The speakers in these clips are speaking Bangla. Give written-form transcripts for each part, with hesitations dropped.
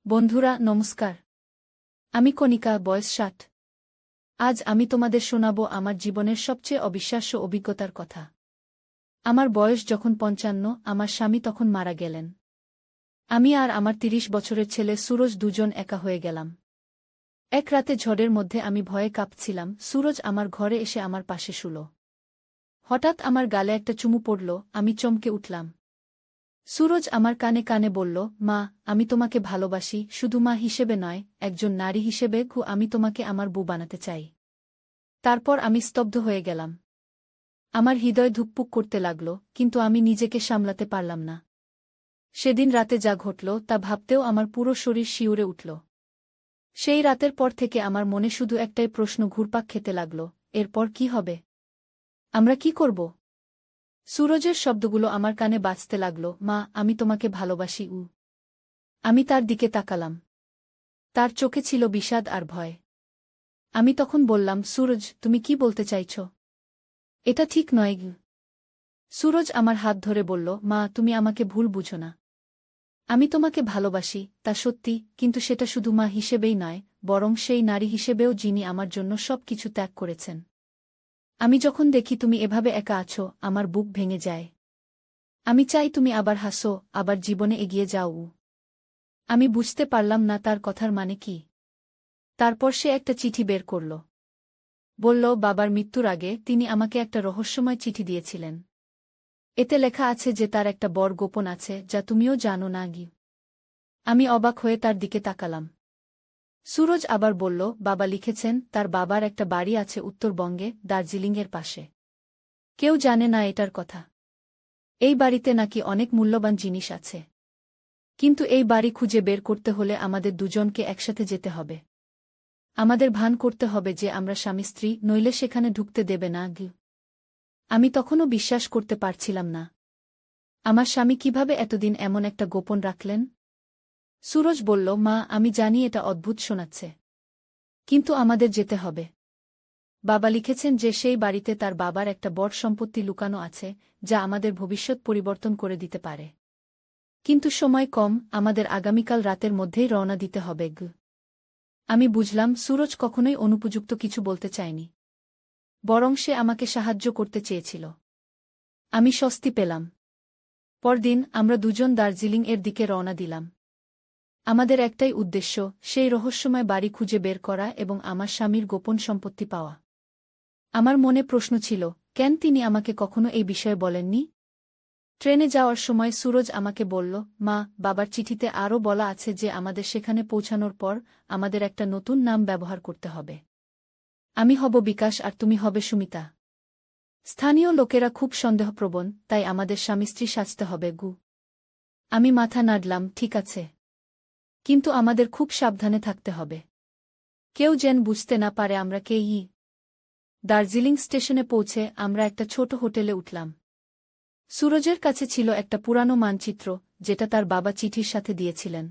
বন্ধুরা নমস্কার। আমি কণিকা, বয়স 60। আজ আমি তোমাদের শোনাব আমার জীবনের সবচেয়ে অবিশ্বাস্য অভিজ্ঞতার কথা। আমার বয়স যখন 55, আমার স্বামী তখন মারা গেলেন। আমি আর আমার 30 বছরের ছেলে সুরজ দুজন একা হয়ে গেলাম। এক রাতে ঝড়ের মধ্যে আমি ভয়ে কাঁপছিলাম। সুরজ আমার ঘরে এসে আমার পাশে শুল। হঠাৎ আমার গালে একটা চুমু পড়ল। আমি চমকে উঠলাম। সুরজ আমার কানে কানে বলল, মা, আমি তোমাকে ভালোবাসি, শুধু মা হিসেবে নয়, একজন নারী হিসেবে। আমি তোমাকে আমার বউ বানাতে চাই। তারপর আমি স্তব্ধ হয়ে গেলাম। আমার হৃদয় ধুকপুক করতে লাগল, কিন্তু আমি নিজেকে সামলাতে পারলাম না। সেদিন রাতে যা ঘটল তা ভাবতেও আমার পুরো শরীর শিউরে উঠল। সেই রাতের পর থেকে আমার মনে শুধু একটাই প্রশ্ন ঘুরপাক খেতে লাগল, এরপর কি হবে? আমরা কি করব? সুরজের শব্দগুলো আমার কানে বাজতে লাগল, মা, আমি তোমাকে ভালোবাসি। আমি তার দিকে তাকালাম। তার চোখে ছিল বিষাদ আর ভয়। আমি তখন বললাম, সুরজ, তুমি কি বলতে চাইছ? এটা ঠিক নয়। সুরজ আমার হাত ধরে বলল, মা, তুমি আমাকে ভুল বুঝো না। আমি তোমাকে ভালোবাসি, তা সত্যি, কিন্তু সেটা শুধু মা হিসেবেই নয়, বরং সেই নারী হিসেবেও যিনি আমার জন্য সব কিছু ত্যাগ করেছেন। আমি যখন দেখি তুমি এভাবে একা আছো, আমার বুক ভেঙে যায়। আমি চাই তুমি আবার হাসো, আবার জীবনে এগিয়ে যাও। আমি বুঝতে পারলাম না তার কথার মানে কি। তারপর সে একটা চিঠি বের করল। বলল, বাবার মৃত্যুর আগে তিনি আমাকে একটা রহস্যময় চিঠি দিয়েছিলেন। এতে লেখা আছে যে তার একটা বড় গোপন আছে, যা তুমিও জানো না। আমি অবাক হয়ে তার দিকে তাকালাম। সুরজ আবার বলল, বাবা লিখেছেন তার বাবার একটা বাড়ি আছে উত্তরবঙ্গে, দার্জিলিংয়ের পাশে। কেউ জানে না এটার কথা। এই বাড়িতে নাকি অনেক মূল্যবান জিনিস আছে। কিন্তু এই বাড়ি খুঁজে বের করতে হলে আমাদের দুজনকে একসাথে যেতে হবে। আমাদের ভান করতে হবে যে আমরা স্বামী স্ত্রী, নইলে সেখানে ঢুকতে দেবে না। আমি তখনও বিশ্বাস করতে পারছিলাম না। আমার স্বামী কিভাবে এতদিন এমন একটা গোপন রাখলেন? সুরজ বলল, মা, আমি জানি এটা অদ্ভুত শোনাচ্ছে, কিন্তু আমাদের যেতে হবে। বাবা লিখেছেন যে সেই বাড়িতে তার বাবার একটা বড় সম্পত্তি লুকানো আছে, যা আমাদের ভবিষ্যৎ পরিবর্তন করে দিতে পারে। কিন্তু সময় কম, আমাদের আগামীকাল রাতের মধ্যেই রওনা দিতে হবে। আমি বুঝলাম সুরজ কখনোই অনুপযুক্ত কিছু বলতে চায়নি, বরং সে আমাকে সাহায্য করতে চেয়েছিল। আমি স্বস্তি পেলাম। পরদিন আমরা দুজন দার্জিলিং এর দিকে রওনা দিলাম। আমাদের একটাই উদ্দেশ্য, সেই রহস্যময় বাড়ি খুঁজে বের করা এবং আমার স্বামীর গোপন সম্পত্তি পাওয়া। আমার মনে প্রশ্ন ছিল, কেন তিনি আমাকে কখনো এই বিষয়ে বলেননি? ট্রেনে যাওয়ার সময় সুরজ আমাকে বলল, মা, বাবার চিঠিতে আরও বলা আছে যে আমাদের সেখানে পৌঁছানোর পর আমাদের একটা নতুন নাম ব্যবহার করতে হবে। আমি হব বিকাশ আর তুমি হবে সুমিতা। স্থানীয় লোকেরা খুব সন্দেহপ্রবণ, তাই আমাদের স্বামী স্ত্রী সাজতে হবে। আমি মাথা নাড়লাম, ঠিক আছে। কিন্তু আমাদের খুব সাবধানে থাকতে হবে। কেউ যেন বুঝতে না পারে আমরা কে। দার্জিলিং স্টেশনে পৌঁছে আমরা একটা ছোট হোটেলে উঠলাম। সুরজের কাছে ছিল একটা পুরানো মানচিত্র, যেটা তার বাবা চিঠির সাথে দিয়েছিলেন।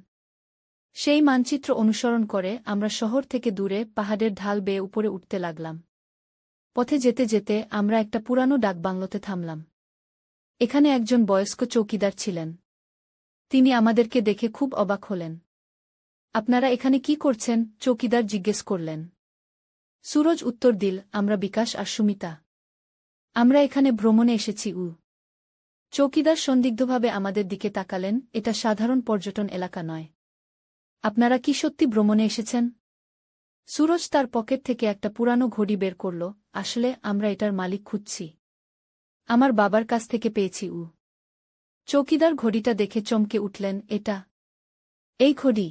সেই মানচিত্র অনুসরণ করে আমরা শহর থেকে দূরে পাহাড়ের ঢাল বেয়ে উপরে উঠতে লাগলাম। পথে যেতে যেতে আমরা একটা পুরানো ডাকবাংলোতে থামলাম। এখানে একজন বয়স্ক চৌকিদার ছিলেন। তিনি আমাদেরকে দেখে খুব অবাক হলেন। আপনারা এখানে কি করছেন? চৌকিদার জিজ্ঞেস করলেন। সুরজ উত্তর দিল, আমরা বিকাশ আর সুমিতা। আমরা এখানে ভ্রমণে এসেছি। চৌকিদার সন্দিগ্ধভাবে আমাদের দিকে তাকালেন, এটা সাধারণ পর্যটন এলাকা নয়। আপনারা কি সত্যি ভ্রমণে এসেছেন? সুরজ তার পকেট থেকে একটা পুরানো ঘড়ি বের করল, আসলে আমরা এটার মালিক খুঁজছি। আমার বাবার কাছ থেকে পেয়েছি। চৌকিদার ঘড়িটা দেখে চমকে উঠলেন, এটা? এই ঘড়ি?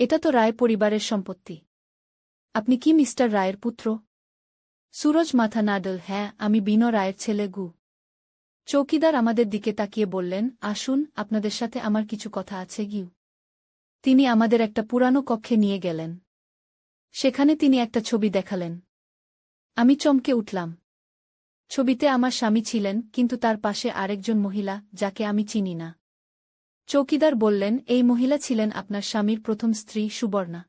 এটা তো রায় পরিবারের সম্পত্তি। আপনি কি মিস্টার রায়ের পুত্র? সুরজ মাথা নাড়ল, হ্যাঁ, আমি বিনো রায়ের ছেলে। চৌকিদার আমাদের দিকে তাকিয়ে বললেন, আসুন, আপনাদের সাথে আমার কিছু কথা আছে। তিনি আমাদের একটা পুরানো কক্ষে নিয়ে গেলেন। সেখানে তিনি একটা ছবি দেখালেন। আমি চমকে উঠলাম। ছবিতে আমার স্বামী ছিলেন, কিন্তু তার পাশে আরেকজন মহিলা, যাকে আমি চিনি না। চৌকিদার বললেন, এই মহিলা ছিলেন আপনার স্বামীর প্রথম স্ত্রী সুবর্ণা।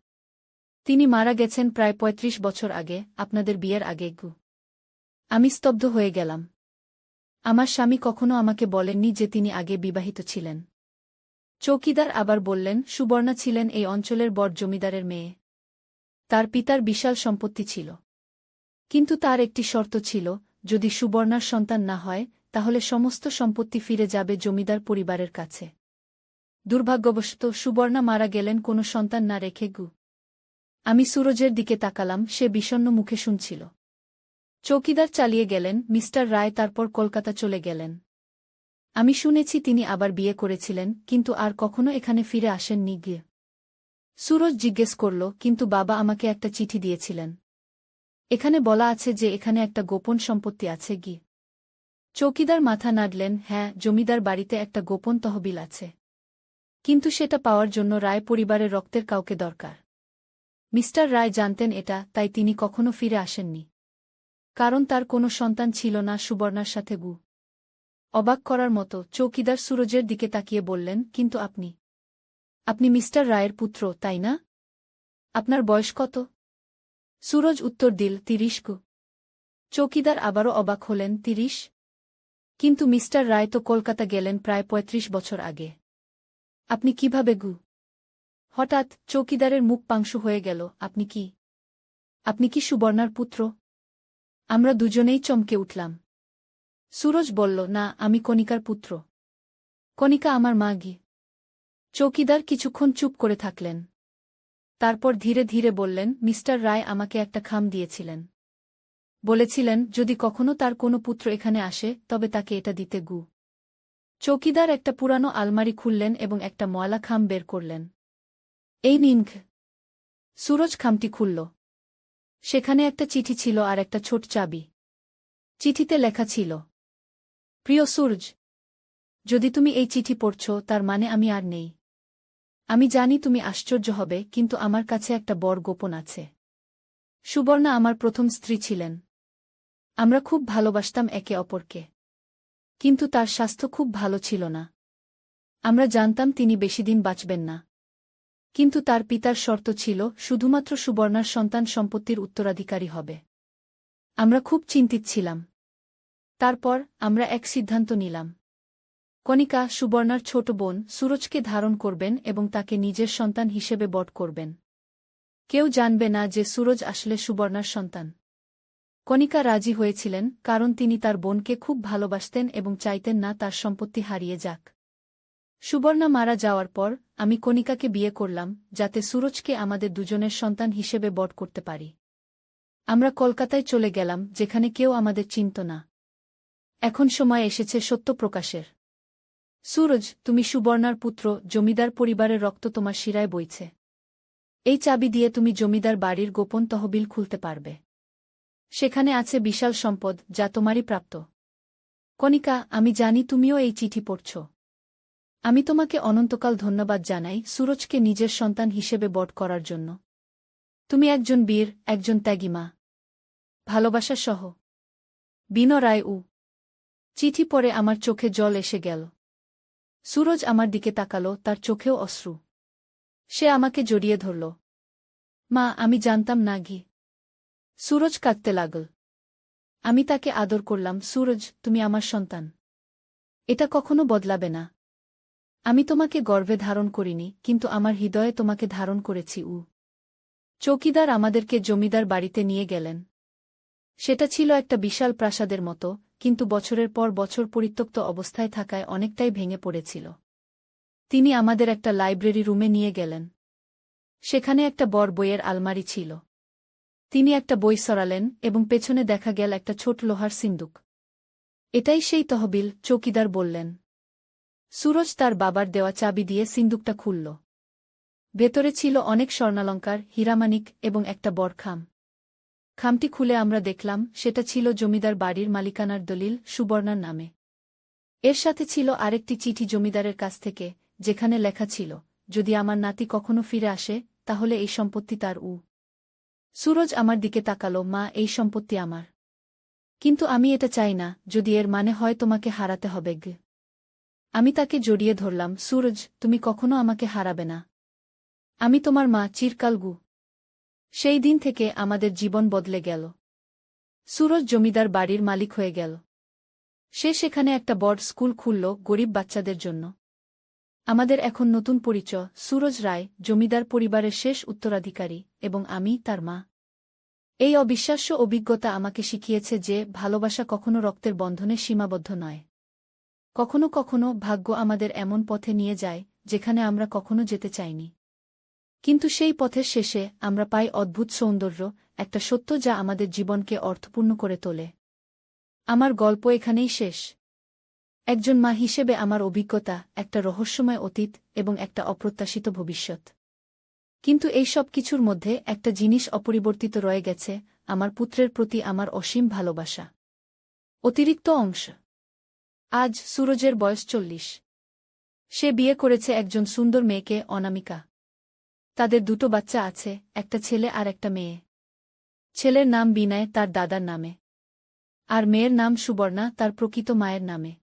তিনি মারা গেছেন প্রায় ৩৫ বছর আগে, আপনাদের বিয়ের আগে। আমি স্তব্ধ হয়ে গেলাম। আমার স্বামী কখনো আমাকে বলেননি যে তিনি আগে বিবাহিত ছিলেন। চৌকিদার আবার বললেন, সুবর্ণা ছিলেন এই অঞ্চলের বড় জমিদারের মেয়ে। তার পিতার বিশাল সম্পত্তি ছিল। কিন্তু তার একটি শর্ত ছিল, যদি সুবর্ণার সন্তান না হয় তাহলে সমস্ত সম্পত্তি ফিরে যাবে জমিদার পরিবারের কাছে। দুর্ভাগ্যবশত সুবর্ণা মারা গেলেন কোনো সন্তান না রেখে। আমি সুরজের দিকে তাকালাম, সে বিষণ্ণ মুখে শুনছিল। চৌকিদার চালিয়ে গেলেন, মিস্টার রায় তারপর কলকাতা চলে গেলেন। আমি শুনেছি তিনি আবার বিয়ে করেছিলেন, কিন্তু আর কখনো এখানে ফিরে আসেননি। গিয়ে সুরজ জিজ্ঞেস করল, কিন্তু বাবা আমাকে একটা চিঠি দিয়েছিলেন। এখানে বলা আছে যে এখানে একটা গোপন সম্পত্তি আছে। চৌকিদার মাথা নাড়লেন, হ্যাঁ, জমিদার বাড়িতে একটা গোপন তহবিল আছে। কিন্তু সেটা পাওয়ার জন্য রায় পরিবারের রক্তের কাউকে দরকার। মিস্টার রায় জানতেন এটা, তাই তিনি কখনো ফিরে আসেননি। কারণ তার কোনো সন্তান ছিল না সুবর্ণার সাথে। অবাক করার মতো চৌকিদার সুরজের দিকে তাকিয়ে বললেন, কিন্তু আপনি মিস্টার রায়ের পুত্র, তাই না? আপনার বয়স কত? সুরজ উত্তর দিল, 30। চৌকিদার আবারও অবাক হলেন, 30? কিন্তু মিস্টার রায় তো কলকাতা গেলেন প্রায় 35 বছর আগে। আপনি কিভাবে? হঠাৎ চৌকিদারের মুখ পাংশু হয়ে গেল। আপনি কি সুবর্ণার পুত্র? আমরা দুজনেই চমকে উঠলাম। সুরজ বলল, না, আমি কণিকার পুত্র। কণিকা আমার মা। চৌকিদার কিছুক্ষণ চুপ করে থাকলেন। তারপর ধীরে ধীরে বললেন, মিস্টার রায় আমাকে একটা খাম দিয়েছিলেন। বলেছিলেন, যদি কখনো তার কোনো পুত্র এখানে আসে তবে তাকে এটা দিতে। চৌকিদার একটা পুরানো আলমারি খুললেন এবং একটা ময়লা খাম বের করলেন। এই নিন। সুরজ খামটি খুলল। সেখানে একটা চিঠি ছিল আর একটা ছোট চাবি। চিঠিতে লেখা ছিল, প্রিয় সুরজ, যদি তুমি এই চিঠি পড়ছ তার মানে আমি আর নেই। আমি জানি তুমি আশ্চর্য হবে, কিন্তু আমার কাছে একটা বড় গোপন আছে। সুবর্ণা আমার প্রথম স্ত্রী ছিলেন। আমরা খুব ভালোবাসতাম একে অপরকে। কিন্তু তার স্বাস্থ্য খুব ভালো ছিল না। আমরা জানতাম তিনি বেশিদিন বাঁচবেন না। কিন্তু তার পিতার শর্ত ছিল, শুধুমাত্র সুবর্ণার সন্তান সম্পত্তির উত্তরাধিকারী হবে। আমরা খুব চিন্তিত ছিলাম। তারপর আমরা এক সিদ্ধান্ত নিলাম। কণিকা, সুবর্ণার ছোট বোন, সুরজকে ধারণ করবেন এবং তাকে নিজের সন্তান হিসেবে বট করবেন। কেউ জানবে না যে সুরজ আসলে সুবর্ণার সন্তান। কণিকা রাজি হয়েছিলেন, কারণ তিনি তার বোনকে খুব ভালোবাসতেন এবং চাইতেন না তার সম্পত্তি হারিয়ে যাক। সুবর্ণা মারা যাওয়ার পর আমি কণিকাকে বিয়ে করলাম, যাতে সুরজকে আমাদের দুজনের সন্তান হিসেবে বট করতে পারি। আমরা কলকাতায় চলে গেলাম, যেখানে কেউ আমাদের চিনত না। এখন সময় এসেছে সত্য প্রকাশের। সুরজ, তুমি সুবর্ণার পুত্র, জমিদার পরিবারের রক্ত তোমার শিরায় বইছে। এই চাবি দিয়ে তুমি জমিদার বাড়ির গোপন তহবিল খুলতে পারবে। সেখানে আছে বিশাল সম্পদ, যা তোমারই প্রাপ্য। কণিকা, আমি জানি তুমিও এই চিঠি পড়ছ। আমি তোমাকে অনন্তকাল ধন্যবাদ জানাই সুরজকে নিজের সন্তান হিসেবে বট করার জন্য। তুমি একজন বীর, একজন ত্যাগী মা। ভালোবাসা সহ, বিনো রায়। চিঠি পড়ে আমার চোখে জল এসে গেল। সুরজ আমার দিকে তাকালো, তার চোখেও অশ্রু। সে আমাকে জড়িয়ে ধরল। মা, আমি জানতাম না। সুরজ কাঁদতে লাগল। আমি তাকে আদর করলাম, সুরজ, তুমি আমার সন্তান। এটা কখনো বদলাবে না। আমি তোমাকে গর্ভে ধারণ করিনি, কিন্তু আমার হৃদয়ে তোমাকে ধারণ করেছি। চৌকিদার আমাদেরকে জমিদার বাড়িতে নিয়ে গেলেন। সেটা ছিল একটা বিশাল প্রাসাদের মতো, কিন্তু বছরের পর বছর পরিত্যক্ত অবস্থায় থাকায় অনেকটাই ভেঙে পড়েছিল। তিনি আমাদের একটা লাইব্রেরি রুমে নিয়ে গেলেন। সেখানে একটা বড় বইয়ের আলমারি ছিল। তিনি একটা বই সরালেন এবং পেছনে দেখা গেল একটা ছোট লোহার সিন্দুক। এটাই সেই তহবিল, চৌকিদার বললেন। সুরজ তার বাবার দেওয়া চাবি দিয়ে সিন্দুকটা খুলল। ভেতরে ছিল অনেক স্বর্ণালঙ্কার, হীরামানিক এবং একটা বড় খাম। খামটি খুলে আমরা দেখলাম, সেটা ছিল জমিদার বাড়ির মালিকানার দলিল, সুবর্ণার নামে। এর সাথে ছিল আরেকটি চিঠি জমিদারের কাছ থেকে, যেখানে লেখা ছিল, যদি আমার নাতি কখনো ফিরে আসে তাহলে এই সম্পত্তি তার। সুরজ আমার দিকে তাকালো, মা, এই সম্পত্তি আমার। কিন্তু আমি এটা চাই না, যদি এর মানে হয় তোমাকে হারাতে হবে। আমি তাকে জড়িয়ে ধরলাম, সুরজ, তুমি কখনো আমাকে হারাবে না। আমি তোমার মা, চিরকাল। সেই দিন থেকে আমাদের জীবন বদলে গেল। সুরজ জমিদার বাড়ির মালিক হয়ে গেল। সে সেখানে একটা বড় স্কুল খুলল, গরিব বাচ্চাদের জন্য। আমাদের এখন নতুন পরিচয়, সুরজ রায়, জমিদার পরিবারের শেষ উত্তরাধিকারী, এবং আমি তার মা। এই অবিশ্বাস্য অভিজ্ঞতা আমাকে শিখিয়েছে যে ভালোবাসা কখনো রক্তের বন্ধনে সীমাবদ্ধ নয়। কখনো কখনো ভাগ্য আমাদের এমন পথে নিয়ে যায় যেখানে আমরা কখনো যেতে চাইনি। কিন্তু সেই পথের শেষে আমরা পাই অদ্ভুত সৌন্দর্য, একটা সত্য যা আমাদের জীবনকে অর্থপূর্ণ করে তোলে। আমার গল্প এখানেই শেষ। একজন মা হিসেবে আমার অভিজ্ঞতা, একটা রহস্যময় অতীত এবং একটা অপ্রত্যাশিত ভবিষ্যৎ। কিন্তু এই সব কিছুর মধ্যে একটা জিনিস অপরিবর্তিত রয়ে গেছে, আমার পুত্রের প্রতি আমার অসীম ভালোবাসা। অতিরিক্ত অংশ। আজ সুরজের বয়স 40। সে বিয়ে করেছে একজন সুন্দর মেয়েকে, অনামিকা। তাদের দুটো বাচ্চা আছে, একটা ছেলে আর একটা মেয়ে। ছেলের নাম বিনয়, তার দাদার নামে। আর মেয়ের নাম সুবর্ণা, তার প্রকৃত মায়ের নামে।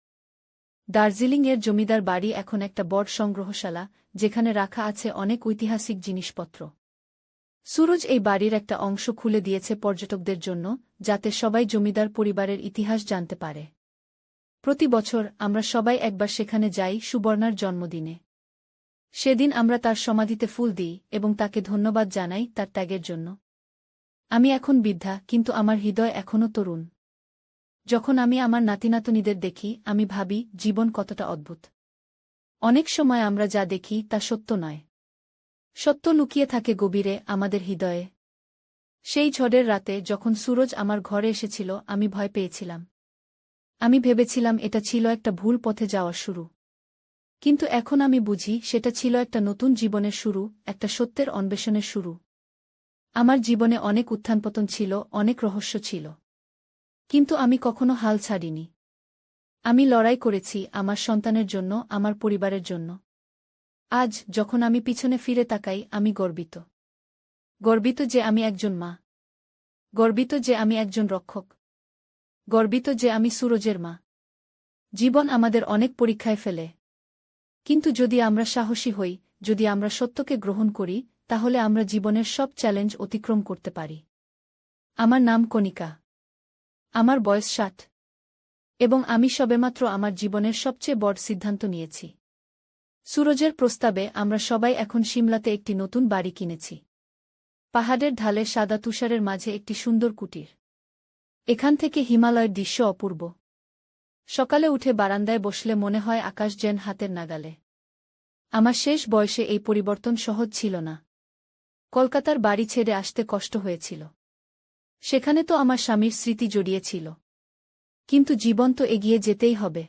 দার্জিলিংয়ের জমিদার বাড়ি এখন একটা বড় সংগ্রহশালা, যেখানে রাখা আছে অনেক ঐতিহাসিক জিনিসপত্র। সুরজ এই বাড়ির একটা অংশ খুলে দিয়েছে পর্যটকদের জন্য, যাতে সবাই জমিদার পরিবারের ইতিহাস জানতে পারে। প্রতি বছর আমরা সবাই একবার সেখানে যাই, সুবর্ণার জন্মদিনে। সেদিন আমরা তার সমাধিতে ফুল দিই এবং তাকে ধন্যবাদ জানাই তার ত্যাগের জন্য। আমি এখন বৃদ্ধা, কিন্তু আমার হৃদয় এখনও তরুণ। যখন আমি আমার নাতিনাতনীদের দেখি, আমি ভাবি জীবন কতটা অদ্ভুত। অনেক সময় আমরা যা দেখি তা সত্য নয়। সত্য লুকিয়ে থাকে গভীরে, আমাদের হৃদয়ে। সেই ঝড়ের রাতে যখন সুরজ আমার ঘরে এসেছিল, আমি ভয় পেয়েছিলাম। আমি ভেবেছিলাম এটা ছিল একটা ভুল পথে যাওয়ার শুরু। কিন্তু এখন আমি বুঝি সেটা ছিল একটা নতুন জীবনের শুরু, একটা সত্যের অন্বেষণের শুরু। আমার জীবনে অনেক উত্থানপতন ছিল, অনেক রহস্য ছিল। কিন্তু আমি কখনো হাল ছাড়িনি। আমি লড়াই করেছি আমার সন্তানের জন্য, আমার পরিবারের জন্য। আজ যখন আমি পিছনে ফিরে তাকাই, আমি গর্বিত। গর্বিত যে আমি একজন মা। গর্বিত যে আমি একজন রক্ষক। গর্বিত যে আমি সুরজের মা। জীবন আমাদের অনেক পরীক্ষায় ফেলে। কিন্তু যদি আমরা সাহসী হই, যদি আমরা সত্যকে গ্রহণ করি, তাহলে আমরা জীবনের সব চ্যালেঞ্জ অতিক্রম করতে পারি। আমার নাম কণিকা। আমার বয়স 60। এবং আমি সবেমাত্র আমার জীবনের সবচেয়ে বড় সিদ্ধান্ত নিয়েছি। সুরজের প্রস্তাবে আমরা সবাই এখন সিমলাতে একটি নতুন বাড়ি কিনেছি। পাহাড়ের ঢালে সাদা তুষারের মাঝে একটি সুন্দর কুটির। এখান থেকে হিমালয়ের দৃশ্য অপূর্ব। সকালে উঠে বারান্দায় বসলে মনে হয় আকাশ যেন হাতের নাগালে। আমার শেষ বয়সে এই পরিবর্তন সহজ ছিল না। কলকাতার বাড়ি ছেড়ে আসতে কষ্ট হয়েছিল। সেখানে তো আমার স্বামীর স্মৃতি জড়িয়েছিল। কিন্তু জীবন তো এগিয়ে যেতেই হবে।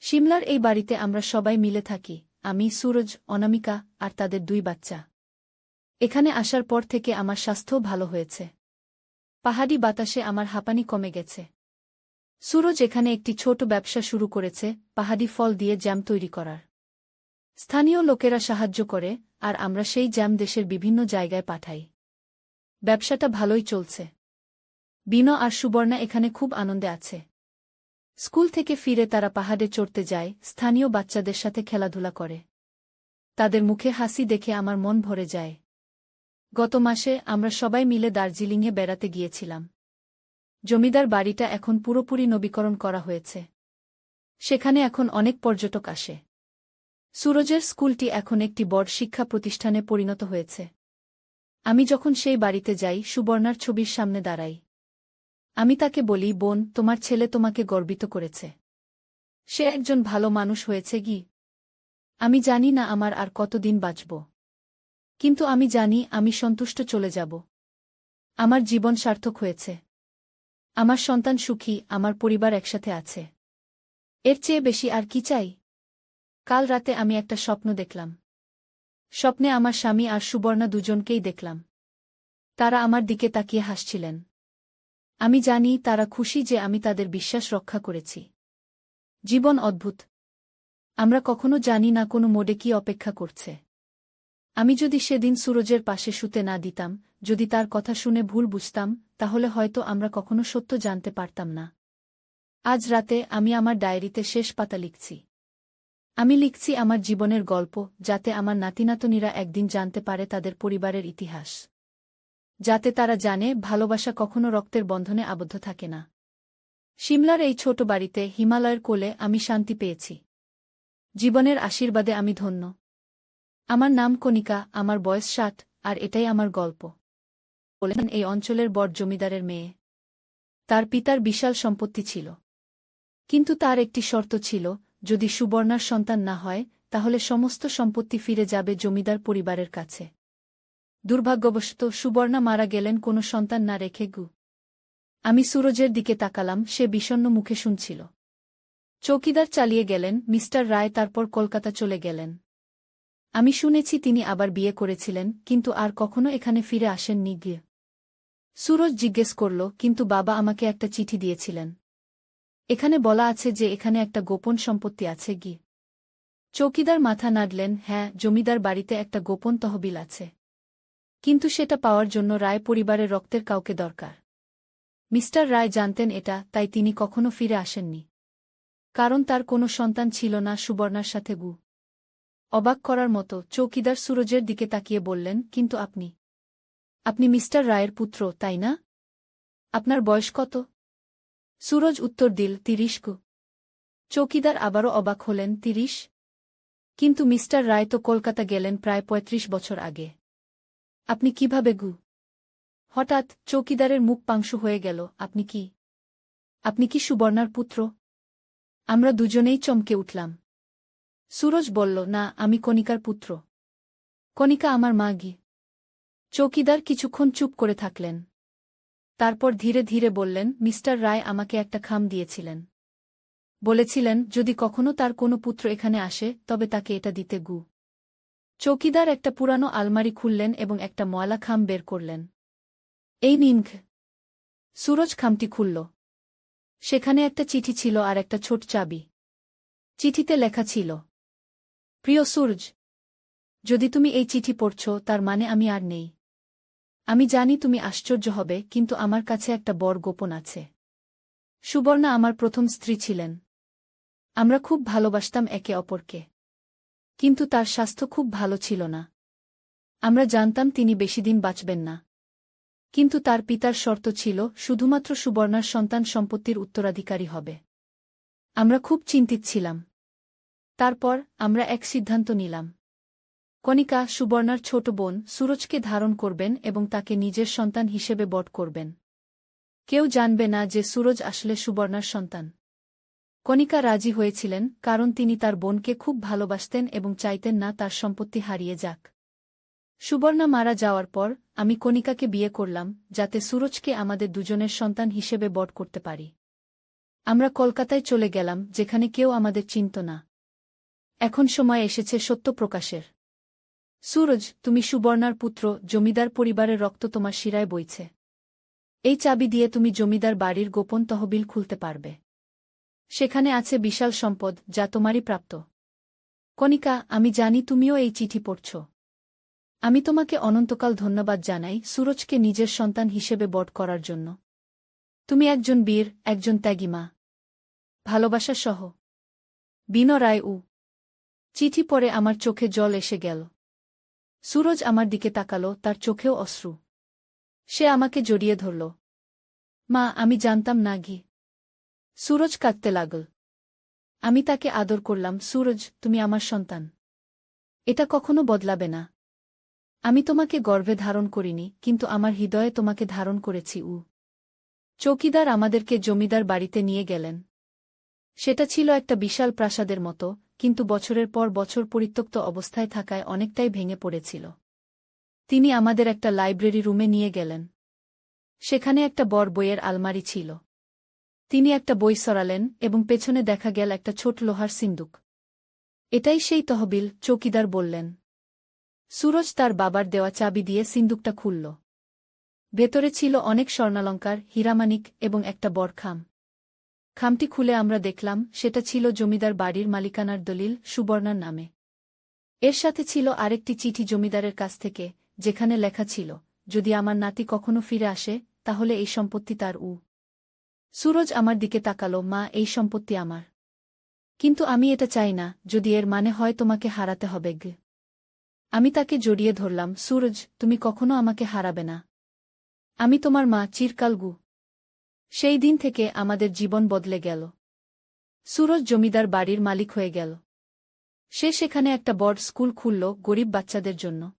সিমলার এই বাড়িতে আমরা সবাই মিলে থাকি, আমি, সুরজ, অনামিকা আর তাদের 2 বাচ্চা। এখানে আসার পর থেকে আমার স্বাস্থ্যও ভালো হয়েছে। পাহাড়ি বাতাসে আমার হাঁপানি কমে গেছে। সুরজ এখানে একটি ছোট ব্যবসা শুরু করেছে, পাহাড়ি ফল দিয়ে জ্যাম তৈরি করার। স্থানীয় লোকেরা সাহায্য করে, আর আমরা সেই জ্যাম দেশের বিভিন্ন জায়গায় পাঠাই। ব্যবসাটা ভালোই চলছে। বিনো আর সুবর্ণা এখানে খুব আনন্দে আছে। স্কুল থেকে ফিরে তারা পাহাড়ে চড়তে যায়, স্থানীয় বাচ্চাদের সাথে খেলাধুলা করে। তাদের মুখে হাসি দেখে আমার মন ভরে যায়। গত মাসে আমরা সবাই মিলে দার্জিলিংয়ে বেড়াতে গিয়েছিলাম। জমিদার বাড়িটা এখন পুরোপুরি নবীকরণ করা হয়েছে। সেখানে এখন অনেক পর্যটক আসে। সুরজের স্কুলটি এখন একটি বড় শিক্ষা প্রতিষ্ঠানে পরিণত হয়েছে। আমি যখন সেই বাড়িতে যাই, সুবর্ণার ছবির সামনে দাঁড়াই। আমি তাকে বলি, বোন, তোমার ছেলে তোমাকে গর্বিত করেছে। সে একজন ভালো মানুষ হয়েছে কি? আমি জানি না আমার আর কতদিন বাঁচব। কিন্তু আমি জানি আমি সন্তুষ্ট চলে যাব। আমার জীবন সার্থক হয়েছে। আমার সন্তান সুখী, আমার পরিবার একসাথে আছে। এর চেয়ে বেশি আর কি চাই? কাল রাতে আমি একটা স্বপ্ন দেখলাম। স্বপ্নে আমার স্বামী আর সুবর্ণা দুজনকেই দেখলাম। তারা আমার দিকে তাকিয়ে হাসছিলেন। আমি জানি তারা খুশি যে আমি তাদের বিশ্বাস রক্ষা করেছি। জীবন অদ্ভুত। আমরা কখনো জানি না কোনো মোড়ে কি অপেক্ষা করছে। আমি যদি সেদিন সুরজের পাশে শুতে না দিতাম, যদি তার কথা শুনে ভুল বুঝতাম, তাহলে হয়তো আমরা কখনো সত্য জানতে পারতাম না। আজ রাতে আমি আমার ডায়েরিতে শেষ পাতা লিখছি। আমি লিখছি আমার জীবনের গল্প, যাতে আমার নাতিনাতনীরা একদিন জানতে পারে তাদের পরিবারের ইতিহাস। যাতে তারা জানে ভালোবাসা কখনো রক্তের বন্ধনে আবদ্ধ থাকে না। সিমলার এই ছোট বাড়িতে, হিমালয়ের কোলে আমি শান্তি পেয়েছি। জীবনের আশীর্বাদে আমি ধন্য। আমার নাম কণিকা, আমার বয়স 60, আর এটাই আমার গল্প। বলেন এই অঞ্চলের বড় জমিদারের মেয়ে। তার পিতার বিশাল সম্পত্তি ছিল। কিন্তু তার একটি শর্ত ছিল, যদি সুবর্ণার সন্তান না হয় তাহলে সমস্ত সম্পত্তি ফিরে যাবে জমিদার পরিবারের কাছে। দুর্ভাগ্যবশত সুবর্ণা মারা গেলেন কোনো সন্তান না রেখে। আমি সুরজের দিকে তাকালাম, সে বিষণ্ণ মুখে শুনছিল। চৌকিদার চালিয়ে গেলেন, মিস্টার রায় তারপর কলকাতা চলে গেলেন। আমি শুনেছি তিনি আবার বিয়ে করেছিলেন, কিন্তু আর কখনো এখানে ফিরে আসেননি। গিয়ে সুরজ জিজ্ঞেস করল, কিন্তু বাবা আমাকে একটা চিঠি দিয়েছিলেন। এখানে বলা আছে যে এখানে একটা গোপন সম্পত্তি আছে। চৌকিদার মাথা নাড়লেন, হ্যাঁ, জমিদার বাড়িতে একটা গোপন তহবিল আছে। কিন্তু সেটা পাওয়ার জন্য রায় পরিবারের রক্তের কাউকে দরকার। মিস্টার রায় জানতেন এটা, তাই তিনি কখনো ফিরে আসেননি। কারণ তার কোনো সন্তান ছিল না সুবর্ণার সাথে। অবাক করার মতো চৌকিদার সুরজের দিকে তাকিয়ে বললেন, কিন্তু আপনি মিস্টার রায়ের পুত্র, তাই না? আপনার বয়স কত? সুরজ উত্তর দিল, 30। চৌকিদার আবারও অবাক হলেন, 30? কিন্তু মিস্টার রায় তো কলকাতা গেলেন প্রায় 35 বছর আগে। আপনি কিভাবে? হঠাৎ চৌকিদারের মুখ পাংশু হয়ে গেল। আপনি কি সুবর্ণার পুত্র? আমরা দুজনেই চমকে উঠলাম। সুরজ বলল, না, আমি কণিকার পুত্র। কণিকা আমার মা। চৌকিদার কিছুক্ষণ চুপ করে থাকলেন। তারপর ধীরে ধীরে বললেন, মিস্টার রায় আমাকে একটা খাম দিয়েছিলেন। বলেছিলেন যদি কখনো তার কোনো পুত্র এখানে আসে তবে তাকে এটা দিতে। চৌকিদার একটা পুরানো আলমারি খুললেন এবং একটা ময়লা খাম বের করলেন। এই নিন। সুরজ খামটি খুলল। সেখানে একটা চিঠি ছিল আর একটা ছোট চাবি। চিঠিতে লেখা ছিল, প্রিয় সূরজ, যদি তুমি এই চিঠি পড়ছ তার মানে আমি আর নেই। আমি জানি তুমি আশ্চর্য হবে, কিন্তু আমার কাছে একটা বড় গোপন আছে। সুবর্ণা আমার প্রথম স্ত্রী ছিলেন। আমরা খুব ভালোবাসতাম একে অপরকে। কিন্তু তার স্বাস্থ্য খুব ভালো ছিল না। আমরা জানতাম তিনি বেশিদিন বাঁচবেন না। কিন্তু তার পিতার শর্ত ছিল শুধুমাত্র সুবর্ণার সন্তান সম্পত্তির উত্তরাধিকারী হবে। আমরা খুব চিন্তিত ছিলাম। তারপর আমরা এক সিদ্ধান্ত নিলাম। কণিকা, সুবর্ণার ছোট বোন, সুরজকে ধারণ করবেন এবং তাকে নিজের সন্তান হিসেবে বট করবেন। কেউ জানবে না যে সুরজ আসলে সুবর্ণার সন্তান। কণিকা রাজি হয়েছিলেন কারণ তিনি তার বোনকে খুব ভালোবাসতেন এবং চাইতেন না তার সম্পত্তি হারিয়ে যাক। সুবর্ণা মারা যাওয়ার পর আমি কণিকাকে বিয়ে করলাম, যাতে সুরজকে আমাদের দুজনের সন্তান হিসেবে বট করতে পারি। আমরা কলকাতায় চলে গেলাম, যেখানে কেউ আমাদের চিনত না। এখন সময় এসেছে সত্য প্রকাশের। সুরজ, তুমি সুবর্ণার পুত্র, জমিদার পরিবারের রক্ত তোমার শিরায় বইছে। এই চাবি দিয়ে তুমি জমিদার বাড়ির গোপন তহবিল খুলতে পারবে। সেখানে আছে বিশাল সম্পদ, যা তোমারই প্রাপ্ত। কণিকা, আমি জানি তুমিও এই চিঠি পড়ছ। আমি তোমাকে অনন্তকাল ধন্যবাদ জানাই সুরজকে নিজের সন্তান হিসেবে বট করার জন্য। তুমি একজন বীর, একজন ত্যাগী মা। ভালোবাসা সহ, বিনো রায়। চিঠি পড়ে আমার চোখে জল এসে গেল। সুরজ আমার দিকে তাকালো, তার চোখেও অশ্রু। সে আমাকে জড়িয়ে ধরল। মা, আমি জানতাম না। সুরজ কাঁদতে লাগল। আমি তাকে আদর করলাম। সুরজ, তুমি আমার সন্তান। এটা কখনো বদলাবে না। আমি তোমাকে গর্ভে ধারণ করিনি, কিন্তু আমার হৃদয়ে তোমাকে ধারণ করেছি। চৌকিদার আমাদেরকে জমিদার বাড়িতে নিয়ে গেলেন। সেটা ছিল একটা বিশাল প্রাসাদের মতো, কিন্তু বছরের পর বছর পরিত্যক্ত অবস্থায় থাকায় অনেকটাই ভেঙে পড়েছিল। তিনি আমাদের একটা লাইব্রেরি রুমে নিয়ে গেলেন। সেখানে একটা বড় বইয়ের আলমারি ছিল। তিনি একটা বই সরালেন এবং পেছনে দেখা গেল একটা ছোট লোহার সিন্দুক। এটাই সেই তহবিল, চৌকিদার বললেন। সুরজ তার বাবার দেওয়া চাবি দিয়ে সিন্দুকটা খুলল। ভেতরে ছিল অনেক স্বর্ণালঙ্কার, হীরামানিক এবং একটা বড় খাম। খামটি খুলে আমরা দেখলাম সেটা ছিল জমিদার বাড়ির মালিকানার দলিল, সুবর্ণার নামে। এর সাথে ছিল আরেকটি চিঠি জমিদারের কাছ থেকে, যেখানে লেখা ছিল, যদি আমার নাতি কখনো ফিরে আসে তাহলে এই সম্পত্তি তার। সুরজ আমার দিকে তাকালো, মা, এই সম্পত্তি আমার। কিন্তু আমি এটা চাই না, যদি এর মানে হয় তোমাকে হারাতে হবে। আমি তাকে জড়িয়ে ধরলাম। সুরজ, তুমি কখনো আমাকে হারাবে না। আমি তোমার মা, চিরকাল। সেই দিন থেকে আমাদের জীবন বদলে গেল। সুরজ জমিদার বাড়ির মালিক হয়ে গেল। সে সেখানে একটা বড় স্কুল খুলল গরিব বাচ্চাদের জন্য।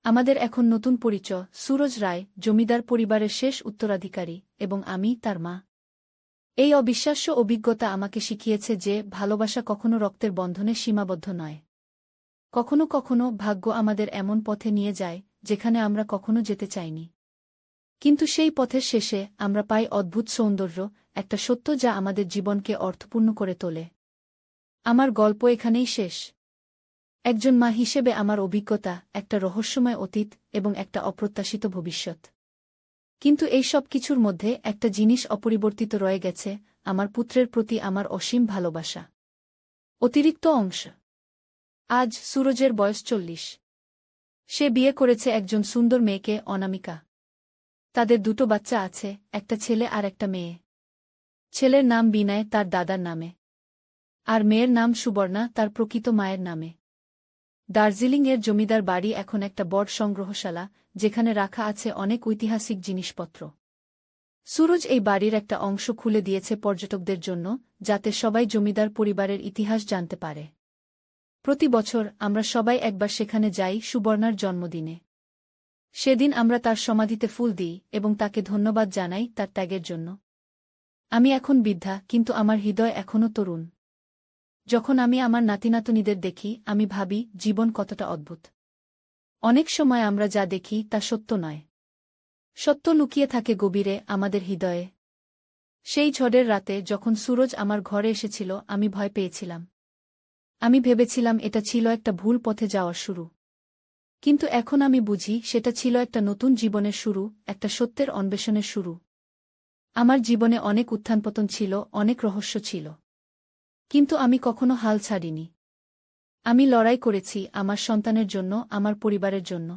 আমাদের এখন নতুন পরিচয়, সুরজ রায়, জমিদার পরিবারের শেষ উত্তরাধিকারী, এবং আমি তার মা। এই অবিশ্বাস্য অভিজ্ঞতা আমাকে শিখিয়েছে যে ভালোবাসা কখনো রক্তের বন্ধনে সীমাবদ্ধ নয়। কখনো কখনো ভাগ্য আমাদের এমন পথে নিয়ে যায় যেখানে আমরা কখনো যেতে চাইনি। কিন্তু সেই পথের শেষে আমরা পাই অদ্ভুত সৌন্দর্য, একটা সত্য যা আমাদের জীবনকে অর্থপূর্ণ করে তোলে। আমার গল্প এখানেই শেষ। একজন মা হিসেবে আমার অভিজ্ঞতা, একটা রহস্যময় অতীত এবং একটা অপ্রত্যাশিত ভবিষ্যৎ। কিন্তু এই সব কিছুর মধ্যে একটা জিনিস অপরিবর্তিত রয়ে গেছে, আমার পুত্রের প্রতি আমার অসীম ভালোবাসা। অতিরিক্ত অংশ। আজ সুরজের বয়স 40। সে বিয়ে করেছে একজন সুন্দর মেয়েকে, অনামিকা। তাদের দুটো বাচ্চা আছে, একটা ছেলে আর একটা মেয়ে। ছেলের নাম বিনয়, তার দাদার নামে। আর মেয়ের নাম সুবর্ণা, তার প্রকৃত মায়ের নামে। দার্জিলিংয়ের জমিদার বাড়ি এখন একটা বড় সংগ্রহশালা, যেখানে রাখা আছে অনেক ঐতিহাসিক জিনিসপত্র। সুরজ এই বাড়ির একটা অংশ খুলে দিয়েছে পর্যটকদের জন্য, যাতে সবাই জমিদার পরিবারের ইতিহাস জানতে পারে। প্রতি বছর আমরা সবাই একবার সেখানে যাই সুবর্ণার জন্মদিনে। সেদিন আমরা তার সমাধিতে ফুল দিই এবং তাকে ধন্যবাদ জানাই তার ত্যাগের জন্য। আমি এখন বৃদ্ধা, কিন্তু আমার হৃদয় এখনও তরুণ। যখন আমি আমার নাতিনাতনীদের দেখি, আমি ভাবি জীবন কতটা অদ্ভুত। অনেক সময় আমরা যা দেখি তা সত্য নয়। সত্য লুকিয়ে থাকে গভীরে, আমাদের হৃদয়ে। সেই ঝড়ের রাতে যখন সুরজ আমার ঘরে এসেছিল, আমি ভয় পেয়েছিলাম। আমি ভেবেছিলাম এটা ছিল একটা ভুল পথে যাওয়ার শুরু। কিন্তু এখন আমি বুঝি সেটা ছিল একটা নতুন জীবনের শুরু, একটা সত্যের অন্বেষণের শুরু। আমার জীবনে অনেক উত্থানপতন ছিল, অনেক রহস্য ছিল। কিন্তু আমি কখনো হাল ছাড়িনি। আমি লড়াই করেছি আমার সন্তানের জন্য, আমার পরিবারের জন্য।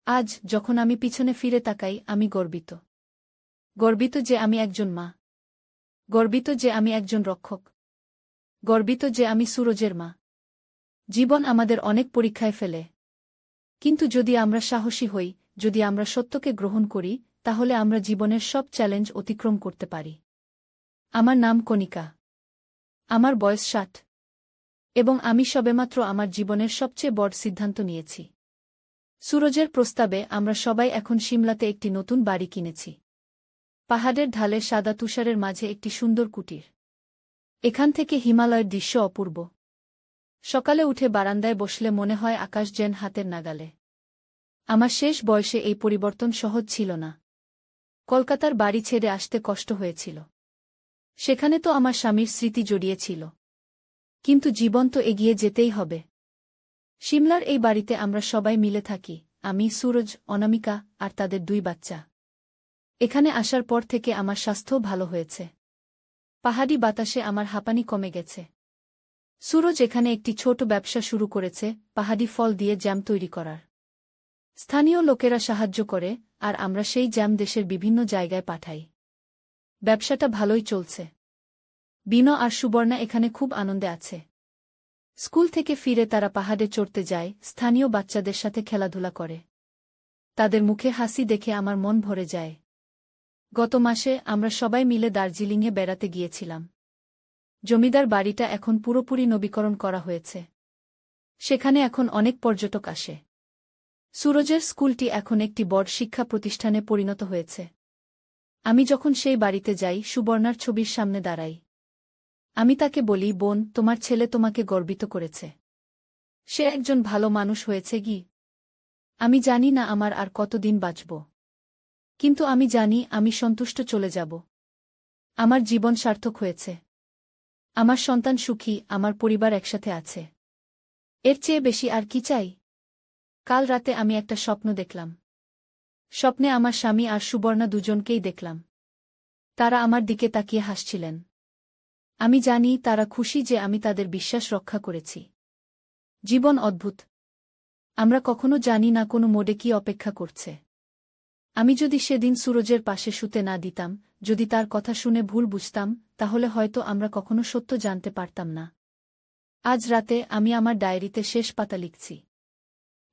আজ যখন আমি পিছনে ফিরে তাকাই, আমি গর্বিত। গর্বিত যে আমি একজন মা। গর্বিত যে আমি একজন রক্ষক। গর্বিত যে আমি সুরজের মা। জীবন আমাদের অনেক পরীক্ষায় ফেলে। কিন্তু যদি আমরা সাহসী হই, যদি আমরা সত্যকে গ্রহণ করি, তাহলে আমরা জীবনের সব চ্যালেঞ্জ অতিক্রম করতে পারি। আমার নাম কণিকা। আমার বয়স 60। এবং আমি সবেমাত্র আমার জীবনের সবচেয়ে বড় সিদ্ধান্ত নিয়েছি। সুরজের প্রস্তাবে আমরা সবাই এখন সিমলাতে একটি নতুন বাড়ি কিনেছি। পাহাড়ের ঢালে সাদা তুষারের মাঝে একটি সুন্দর কুটির। এখান থেকে হিমালয়ের দৃশ্য অপূর্ব। সকালে উঠে বারান্দায় বসলে মনে হয় আকাশ যেন হাতের নাগালে। আমার শেষ বয়সে এই পরিবর্তন সহজ ছিল না। কলকাতার বাড়ি ছেড়ে আসতে কষ্ট হয়েছিল। সেখানে তো আমার স্বামীর স্মৃতি জড়িয়েছিল। কিন্তু জীবন তো এগিয়ে যেতেই হবে। সিমলার এই বাড়িতে আমরা সবাই মিলে থাকি, আমি, সুরজ, অনামিকা আর তাদের 2 বাচ্চা। এখানে আসার পর থেকে আমার স্বাস্থ্যও ভালো হয়েছে। পাহাড়ি বাতাসে আমার হাঁপানি কমে গেছে। সুরজ এখানে একটি ছোট ব্যবসা শুরু করেছে, পাহাড়ি ফল দিয়ে জ্যাম তৈরি করার। স্থানীয় লোকেরা সাহায্য করে, আর আমরা সেই জ্যাম দেশের বিভিন্ন জায়গায় পাঠাই। ব্যবসাটা ভালোই চলছে। বিনো আর সুবর্ণা এখানে খুব আনন্দে আছে। স্কুল থেকে ফিরে তারা পাহাড়ে চড়তে যায়, স্থানীয় বাচ্চাদের সাথে খেলাধুলা করে। তাদের মুখে হাসি দেখে আমার মন ভরে যায়। গত মাসে আমরা সবাই মিলে দার্জিলিংয়ে বেড়াতে গিয়েছিলাম। জমিদার বাড়িটা এখন পুরোপুরি নবীকরণ করা হয়েছে। সেখানে এখন অনেক পর্যটক আসে। সুরজের স্কুলটি এখন একটি বড় শিক্ষা প্রতিষ্ঠানে পরিণত হয়েছে। আমি যখন সেই বাড়িতে যাই, সুবর্ণার ছবির সামনে দাঁড়াই। আমি তাকে বলি, বোন, তোমার ছেলে তোমাকে গর্বিত করেছে। সে একজন ভালো মানুষ হয়েছে কি? আমি জানি না আমার আর কতদিন বাঁচব। কিন্তু আমি জানি আমি সন্তুষ্ট চলে যাব। আমার জীবন সার্থক হয়েছে। আমার সন্তান সুখী, আমার পরিবার একসাথে আছে। এর চেয়ে বেশি আর কি চাই? কাল রাতে আমি একটা স্বপ্ন দেখলাম। স্বপ্নে আমার স্বামী আর সুবর্ণা দুজনকেই দেখলাম। তারা আমার দিকে তাকিয়ে হাসছিলেন। আমি জানি তারা খুশি যে আমি তাদের বিশ্বাস রক্ষা করেছি। জীবন অদ্ভুত। আমরা কখনো জানি না কোনো মোড়ে কি অপেক্ষা করছে। আমি যদি সেদিন সুরজের পাশে শুতে না দিতাম, যদি তার কথা শুনে ভুল বুঝতাম, তাহলে হয়তো আমরা কখনো সত্য জানতে পারতাম না। আজ রাতে আমি আমার ডায়েরিতে শেষ পাতা লিখছি।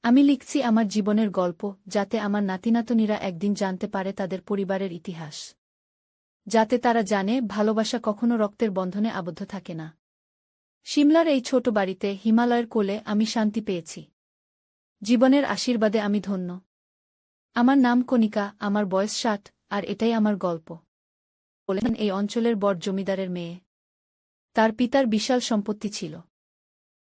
আমি লিখছি আমার জীবনের গল্প, যাতে আমার নাতিনাতনীরা একদিন জানতে পারে তাদের পরিবারের ইতিহাস। যাতে তারা জানে ভালোবাসা কখনো রক্তের বন্ধনে আবদ্ধ থাকে না। সিমলার এই ছোট বাড়িতে হিমালয়ের কোলে আমি শান্তি পেয়েছি। জীবনের আশীর্বাদে আমি ধন্য। আমার নাম কণিকা, আমার বয়স 60, আর এটাই আমার গল্প। বলেন এই অঞ্চলের বড় জমিদারের মেয়ে। তার পিতার বিশাল সম্পত্তি ছিল,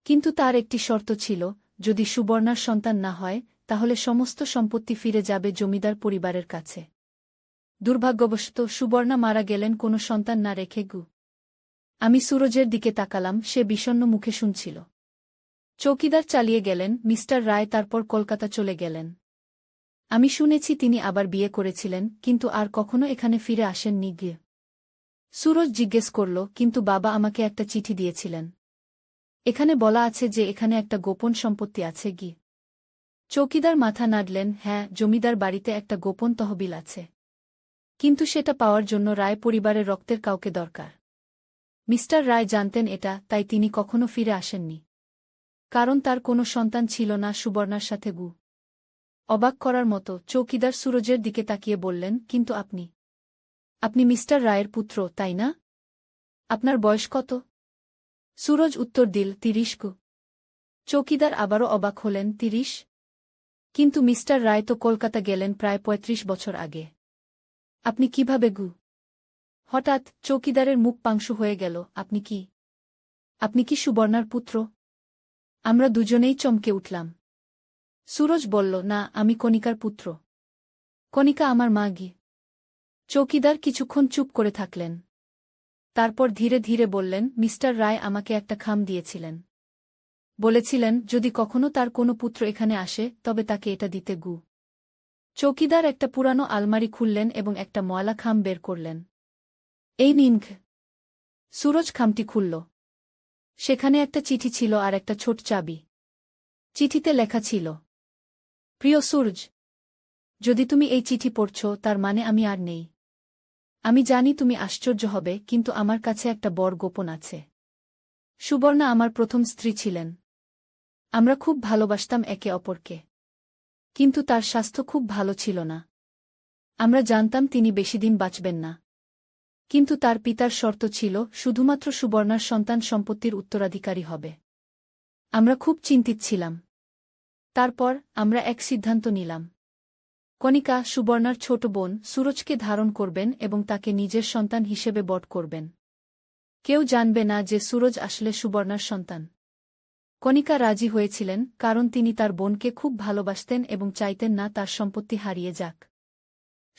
কিন্তু তার একটি শর্ত ছিল, যদি সুবর্ণার সন্তান না হয় তাহলে সমস্ত সম্পত্তি ফিরে যাবে জমিদার পরিবারের কাছে। দুর্ভাগ্যবশত সুবর্ণা মারা গেলেন কোনো সন্তান না রেখে। আমি সুরজের দিকে তাকালাম, সে বিষণ্ণ মুখে শুনছিল। চৌকিদার চালিয়ে গেলেন, মিস্টার রায় তারপর কলকাতা চলে গেলেন। আমি শুনেছি তিনি আবার বিয়ে করেছিলেন, কিন্তু আর কখনো এখানে ফিরে আসেননি। গিয়ে সুরজ জিজ্ঞেস করল, কিন্তু বাবা আমাকে একটা চিঠি দিয়েছিলেন। এখানে বলা আছে যে এখানে একটা গোপন সম্পত্তি আছে। চৌকিদার মাথা নাড়লেন, হ্যাঁ, জমিদার বাড়িতে একটা গোপন তহবিল আছে, কিন্তু সেটা পাওয়ার জন্য রায় পরিবারের রক্তের কাউকে দরকার। মিস্টার রায় জানতেন এটা, তাই তিনি কখনো ফিরে আসেননি, কারণ তার কোনো সন্তান ছিল না সুবর্ণার সাথে। অবাক করার মতো চৌকিদার সুরজের দিকে তাকিয়ে বললেন, কিন্তু আপনি মিস্টার রায়ের পুত্র, তাই না? আপনার বয়স কত? সুরজ উত্তর দিল, 30। চৌকিদার আবারও অবাক হলেন, 30? কিন্তু মিস্টার রায় তো কলকাতা গেলেন প্রায় 35 বছর আগে। আপনি কিভাবে? হঠাৎ চৌকিদারের মুখ পাংশু হয়ে গেল। আপনি কি সুবর্ণার পুত্র? আমরা দুজনেই চমকে উঠলাম। সুরজ বলল, না, আমি কণিকার পুত্র। কণিকা আমার মা। চৌকিদার কিছুক্ষণ চুপ করে থাকলেন, তারপর ধীরে ধীরে বললেন, মিস্টার রায় আমাকে একটা খাম দিয়েছিলেন। বলেছিলেন যদি কখনো তার কোনো পুত্র এখানে আসে তবে তাকে এটা দিতে। চৌকিদার একটা পুরানো আলমারি খুললেন এবং একটা ময়লা খাম বের করলেন। এই নিন। সুরজ খামটি খুলল। সেখানে একটা চিঠি ছিল আর একটা ছোট চাবি। চিঠিতে লেখা ছিল, প্রিয় সুরজ, যদি তুমি এই চিঠি পড়ছ তার মানে আমি আর নেই। আমি জানি তুমি আশ্চর্য হবে, কিন্তু আমার কাছে একটা বড় গোপন আছে। সুবর্ণা আমার প্রথম স্ত্রী ছিলেন। আমরা খুব ভালোবাসতাম একে অপরকে, কিন্তু তার স্বাস্থ্য খুব ভালো ছিল না। আমরা জানতাম তিনি বেশিদিন বাঁচবেন না, কিন্তু তার পিতার শর্ত ছিল শুধুমাত্র সুবর্ণার সন্তান সম্পত্তির উত্তরাধিকারী হবে। আমরা খুব চিন্তিত ছিলাম। তারপর আমরা এক সিদ্ধান্ত নিলাম। কণিকা, সুবর্ণার ছোট বোন, সুরজকে ধারণ করবেন এবং তাকে নিজের সন্তান হিসেবে বট করবেন। কেউ জানবে না যে সুরজ আসলে সুবর্ণার সন্তান। কণিকা রাজি হয়েছিলেন, কারণ তিনি তার বোনকে খুব ভালোবাসতেন এবং চাইতেন না তার সম্পত্তি হারিয়ে যাক।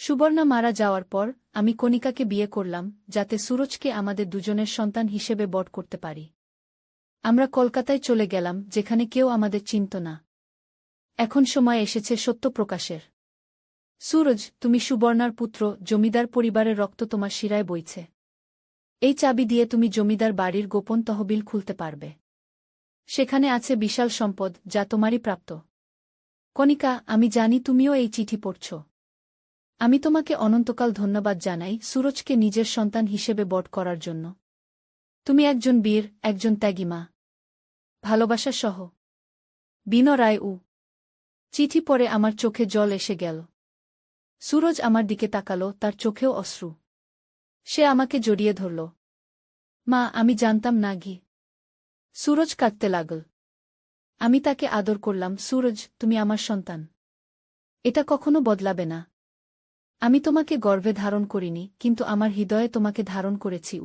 সুবর্ণা মারা যাওয়ার পর আমি কণিকাকে বিয়ে করলাম, যাতে সুরজকে আমাদের দুজনের সন্তান হিসেবে বট করতে পারি। আমরা কলকাতায় চলে গেলাম, যেখানে কেউ আমাদের চিনত না। এখন সময় এসেছে সত্য প্রকাশের। সুরজ, তুমি সুবর্ণার পুত্র, জমিদার পরিবারের রক্ত তোমার শিরায় বইছে। এই চাবি দিয়ে তুমি জমিদার বাড়ির গোপন তহবিল খুলতে পারবে। সেখানে আছে বিশাল সম্পদ, যা তোমারই প্রাপ্ত। কণিকা, আমি জানি তুমিও এই চিঠি পড়ছ। আমি তোমাকে অনন্তকাল ধন্যবাদ জানাই সুরজকে নিজের সন্তান হিসেবে বট করার জন্য। তুমি একজন বীর, একজন ত্যাগী মা। ভালোবাসা সহ, বিন রায়। চিঠি পড়ে আমার চোখে জল এসে গেল। সুরজ আমার দিকে তাকাল, তার চোখেও অশ্রু। সে আমাকে জড়িয়ে ধরল। মা, আমি জানতাম না। সুরজ কাঁদতে লাগল। আমি তাকে আদর করলাম। সুরজ, তুমি আমার সন্তান। এটা কখনো বদলাবে না। আমি তোমাকে গর্ভে ধারণ করিনি, কিন্তু আমার হৃদয়ে তোমাকে ধারণ করেছি।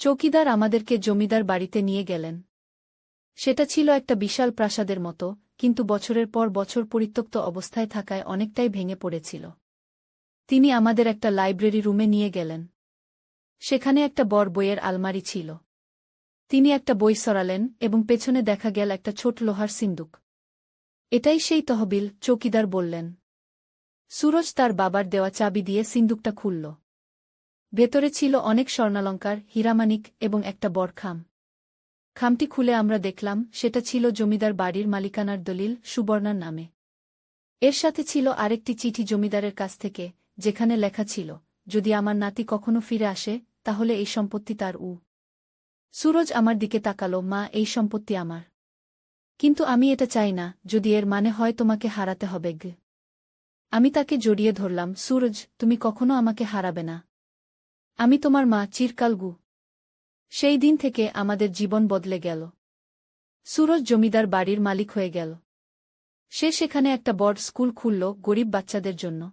চৌকিদার আমাদেরকে জমিদার বাড়িতে নিয়ে গেলেন। সেটা ছিল একটা বিশাল প্রাসাদের মতো, কিন্তু বছরের পর বছর পরিত্যক্ত অবস্থায় থাকায় অনেকটাই ভেঙে পড়েছিল। তিনি আমাদের একটা লাইব্রেরি রুমে নিয়ে গেলেন। সেখানে একটা বড় বইয়ের আলমারি ছিল। তিনি একটা বই সরালেন এবং পেছনে দেখা গেল একটা ছোট লোহার সিন্দুক। এটাই সেই তহবিল, চৌকিদার বললেন। সুরজ তার বাবার দেওয়া চাবি দিয়ে সিন্দুকটা খুলল। ভেতরে ছিল অনেক স্বর্ণালঙ্কার, হীরামানিক এবং একটা বড় খাম। খামটি খুলে আমরা দেখলাম সেটা ছিল জমিদার বাড়ির মালিকানার দলিল, সুবর্ণার নামে। এর সাথে ছিল আরেকটি চিঠি জমিদারের কাছ থেকে, যেখানে লেখা ছিল, যদি আমার নাতি কখনো ফিরে আসে তাহলে এই সম্পত্তি তার। সুরজ আমার দিকে তাকাল, মা, এই সম্পত্তি আমার। কিন্তু আমি এটা চাই না, যদি এর মানে হয় তোমাকে হারাতে হবে। আমি তাকে জড়িয়ে ধরলাম। সুরজ, তুমি কখনো আমাকে হারাবে না। আমি তোমার মা, চিরকাল। সেই দিন থেকে আমাদের জীবন বদলে গেল। সুরজ জমিদার বাড়ির মালিক হয়ে গেল। সে সেখানে একটা বড় স্কুল খুলল গরিব বাচ্চাদের জন্য।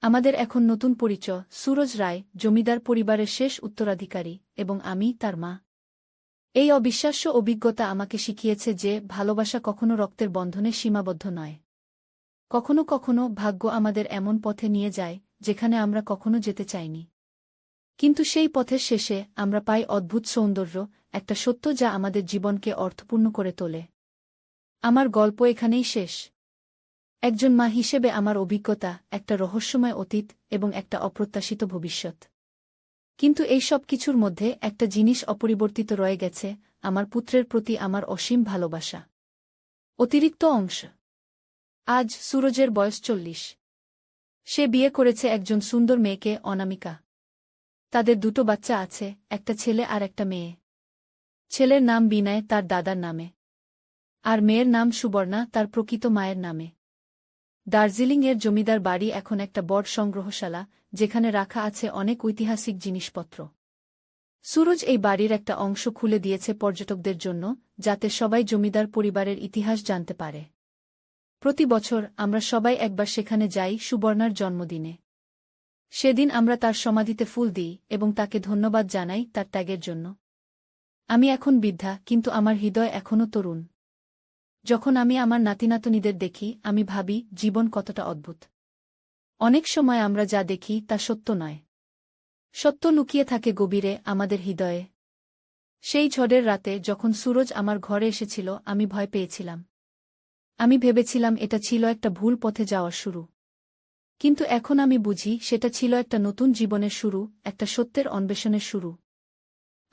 আমাদের এখন নতুন পরিচয়, সুরজ রায়, জমিদার পরিবারের শেষ উত্তরাধিকারী, এবং আমি তার মা। এই অবিশ্বাস্য অভিজ্ঞতা আমাকে শিখিয়েছে যে ভালোবাসা কখনো রক্তের বন্ধনে সীমাবদ্ধ নয়। কখনো কখনো ভাগ্য আমাদের এমন পথে নিয়ে যায় যেখানে আমরা কখনো যেতে চাইনি। কিন্তু সেই পথের শেষে আমরা পাই অদ্ভুত সৌন্দর্য, একটা সত্য যা আমাদের জীবনকে অর্থপূর্ণ করে তোলে। আমার গল্প এখানেই শেষ। একজন মা হিসেবে আমার অভিজ্ঞতা, একটা রহস্যময় অতীত এবং একটা অপ্রত্যাশিত ভবিষ্যৎ। কিন্তু এই সব কিছুর মধ্যে একটা জিনিস অপরিবর্তিত রয়ে গেছে, আমার পুত্রের প্রতি আমার অসীম ভালোবাসা। অতিরিক্ত অংশ। আজ সুরজের বয়স 40। সে বিয়ে করেছে একজন সুন্দর মেয়েকে, অনামিকা। তাদের দুটো বাচ্চা আছে, একটা ছেলে আর একটা মেয়ে। ছেলের নাম বিনয়, তার দাদার নামে। আর মেয়ের নাম সুবর্ণা, তার প্রকৃত মায়ের নামে। দার্জিলিংয়ের জমিদার বাড়ি এখন একটা বড় সংগ্রহশালা, যেখানে রাখা আছে অনেক ঐতিহাসিক জিনিসপত্র। সুরজ এই বাড়ির একটা অংশ খুলে দিয়েছে পর্যটকদের জন্য, যাতে সবাই জমিদার পরিবারের ইতিহাস জানতে পারে। প্রতি বছর আমরা সবাই একবার সেখানে যাই সুবর্ণার জন্মদিনে। সেদিন আমরা তার সমাধিতে ফুল দিই এবং তাকে ধন্যবাদ জানাই তার ত্যাগের জন্য। আমি এখন বৃদ্ধা, কিন্তু আমার হৃদয় এখনও তরুণ। যখন আমি আমার নাতিনাতনীদের দেখি, আমি ভাবি জীবন কতটা অদ্ভুত। অনেক সময় আমরা যা দেখি তা সত্য নয়। সত্য লুকিয়ে থাকে গভীরে, আমাদের হৃদয়ে। সেই ঝড়ের রাতে যখন সুরজ আমার ঘরে এসেছিল, আমি ভয় পেয়েছিলাম। আমি ভেবেছিলাম এটা ছিল একটা ভুল পথে যাওয়ার শুরু। কিন্তু এখন আমি বুঝি সেটা ছিল একটা নতুন জীবনের শুরু, একটা সত্যের অন্বেষণের শুরু।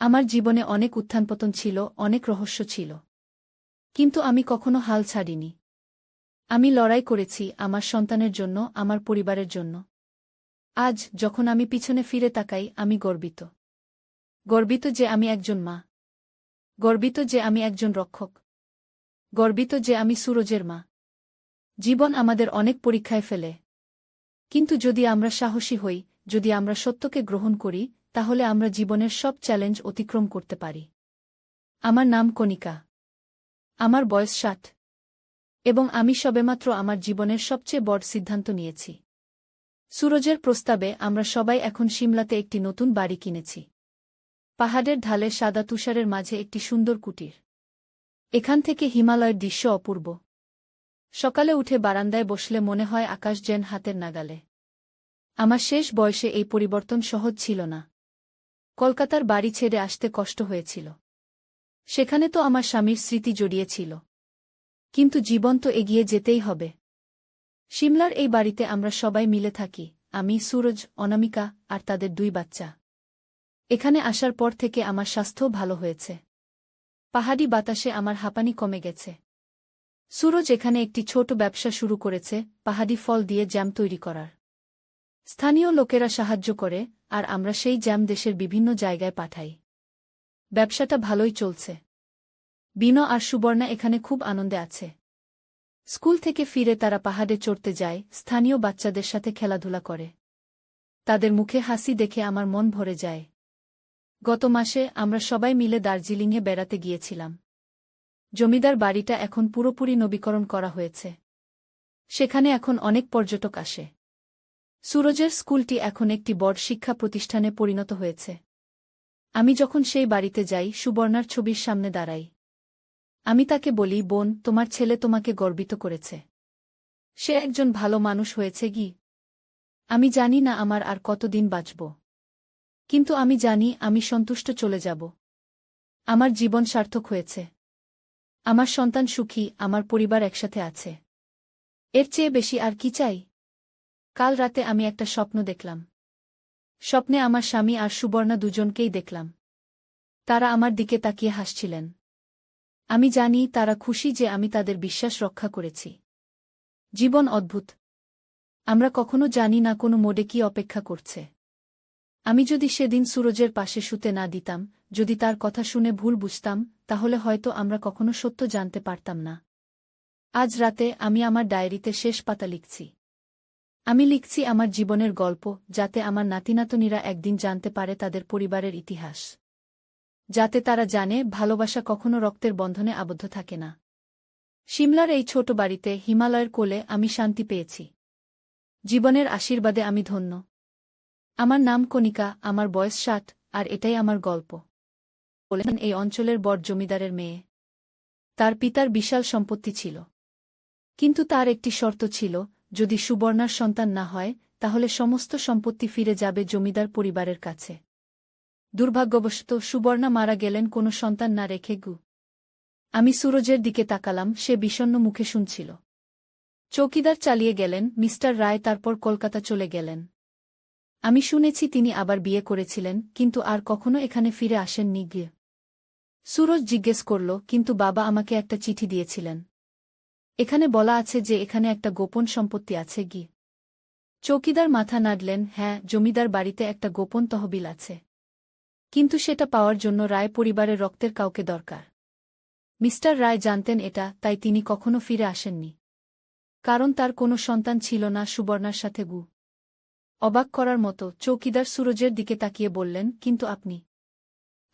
আমার জীবনে অনেক উত্থানপতন ছিল, অনেক রহস্য ছিল। কিন্তু আমি কখনো হাল ছাড়িনি। আমি লড়াই করেছি আমার সন্তানের জন্য, আমার পরিবারের জন্য। আজ যখন আমি পিছনে ফিরে তাকাই, আমি গর্বিত। গর্বিত যে আমি একজন মা। গর্বিত যে আমি একজন রক্ষক। গর্বিত যে আমি সুরজের মা। জীবন আমাদের অনেক পরীক্ষায় ফেলে। কিন্তু যদি আমরা সাহসী হই, যদি আমরা সত্যকে গ্রহণ করি, তাহলে আমরা জীবনের সব চ্যালেঞ্জ অতিক্রম করতে পারি। আমার নাম কণিকা। আমার বয়স 60। এবং আমি সবেমাত্র আমার জীবনের সবচেয়ে বড় সিদ্ধান্ত নিয়েছি। সুরজের প্রস্তাবে আমরা সবাই এখন সিমলাতে একটি নতুন বাড়ি কিনেছি। পাহাড়ের ঢালে সাদা তুষারের মাঝে একটি সুন্দর কুটির। এখান থেকে হিমালয়ের দৃশ্য অপূর্ব। সকালে উঠে বারান্দায় বসলে মনে হয় আকাশ যেন হাতের নাগালে। আমার শেষ বয়সে এই পরিবর্তন সহজ ছিল না। কলকাতার বাড়ি ছেড়ে আসতে কষ্ট হয়েছিল। সেখানে তো আমার স্বামীর স্মৃতি জড়িয়েছিল। কিন্তু জীবন তো এগিয়ে যেতেই হবে। সিমলার এই বাড়িতে আমরা সবাই মিলে থাকি, আমি, সুরজ, অনামিকা আর তাদের 2 বাচ্চা। এখানে আসার পর থেকে আমার স্বাস্থ্যও ভালো হয়েছে। পাহাড়ি বাতাসে আমার হাঁপানি কমে গেছে। সুরজ এখানে একটি ছোট ব্যবসা শুরু করেছে, পাহাড়ি ফল দিয়ে জ্যাম তৈরি করার। স্থানীয় লোকেরা সাহায্য করে, আর আমরা সেই জ্যাম দেশের বিভিন্ন জায়গায় পাঠাই। ব্যবসাটা ভালোই চলছে। বিনো আর সুবর্ণা এখানে খুব আনন্দে আছে। স্কুল থেকে ফিরে তারা পাহাড়ে চড়তে যায়, স্থানীয় বাচ্চাদের সাথে খেলাধুলা করে। তাদের মুখে হাসি দেখে আমার মন ভরে যায়। গত মাসে আমরা সবাই মিলে দার্জিলিংয়ে বেড়াতে গিয়েছিলাম। জমিদার বাড়িটা এখন পুরোপুরি নবীকরণ করা হয়েছে। সেখানে এখন অনেক পর্যটক আসে। সুরজের স্কুলটি এখন একটি বড় শিক্ষা প্রতিষ্ঠানে পরিণত হয়েছে। আমি যখন সেই বাড়িতে যাই, সুবর্ণার ছবির সামনে দাঁড়াই। আমি তাকে বলি, বোন, তোমার ছেলে তোমাকে গর্বিত করেছে। সে একজন ভালো মানুষ হয়েছে কি? আমি জানি না আমার আর কতদিন বাঁচব। কিন্তু আমি জানি আমি সন্তুষ্ট চলে যাব। আমার জীবন সার্থক হয়েছে। আমার সন্তান সুখী, আমার পরিবার একসাথে আছে। এর চেয়ে বেশি আর কি চাই? কাল রাতে আমি একটা স্বপ্ন দেখলাম। স্বপ্নে আমার স্বামী আর সুবর্ণা দুজনকেই দেখলাম। তারা আমার দিকে তাকিয়ে হাসছিলেন। আমি জানি তারা খুশি যে আমি তাদের বিশ্বাস রক্ষা করেছি। জীবন অদ্ভুত। আমরা কখনো জানি না কোনো মোড়ে কি অপেক্ষা করছে। আমি যদি সেদিন সুরজের পাশে শুতে না দিতাম, যদি তার কথা শুনে ভুল বুঝতাম, তাহলে হয়তো আমরা কখনো সত্য জানতে পারতাম না। আজ রাতে আমি আমার ডায়েরিতে শেষ পাতা লিখছি। আমি লিখছি আমার জীবনের গল্প, যাতে আমার নাতিনাতনীরা একদিন জানতে পারে তাদের পরিবারের ইতিহাস। যাতে তারা জানে ভালোবাসা কখনো রক্তের বন্ধনে আবদ্ধ থাকে না। সিমলার এই ছোট বাড়িতে হিমালয়ের কোলে আমি শান্তি পেয়েছি। জীবনের আশীর্বাদে আমি ধন্য। আমার নাম কণিকা, আমার বয়স 60, আর এটাই আমার গল্প। বলেন এই অঞ্চলের বড় জমিদারের মেয়ে। তার পিতার বিশাল সম্পত্তি ছিল, কিন্তু তার একটি শর্ত ছিল, যদি সুবর্ণার সন্তান না হয় তাহলে সমস্ত সম্পত্তি ফিরে যাবে জমিদার পরিবারের কাছে। দুর্ভাগ্যবশত সুবর্ণা মারা গেলেন কোনো সন্তান না রেখে। আমি সুরজের দিকে তাকালাম, সে বিষণ্ণ মুখে শুনছিল। চৌকিদার চালিয়ে গেলেন, মিস্টার রায় তারপর কলকাতা চলে গেলেন। আমি শুনেছি তিনি আবার বিয়ে করেছিলেন, কিন্তু আর কখনো এখানে ফিরে আসেননি। গিয়ে সুরজ জিজ্ঞেস করল, কিন্তু বাবা আমাকে একটা চিঠি দিয়েছিলেন। এখানে বলা আছে যে এখানে একটা গোপন সম্পত্তি আছে। চৌকিদার মাথা নাড়লেন, হ্যাঁ, জমিদার বাড়িতে একটা গোপন তহবিল আছে, কিন্তু সেটা পাওয়ার জন্য রায় পরিবারের রক্তের কাউকে দরকার। মিস্টার রায় জানতেন এটা, তাই তিনি কখনো ফিরে আসেননি, কারণ তার কোনো সন্তান ছিল না সুবর্ণার সাথে। অবাক করার মতো চৌকিদার সুরজের দিকে তাকিয়ে বললেন, কিন্তু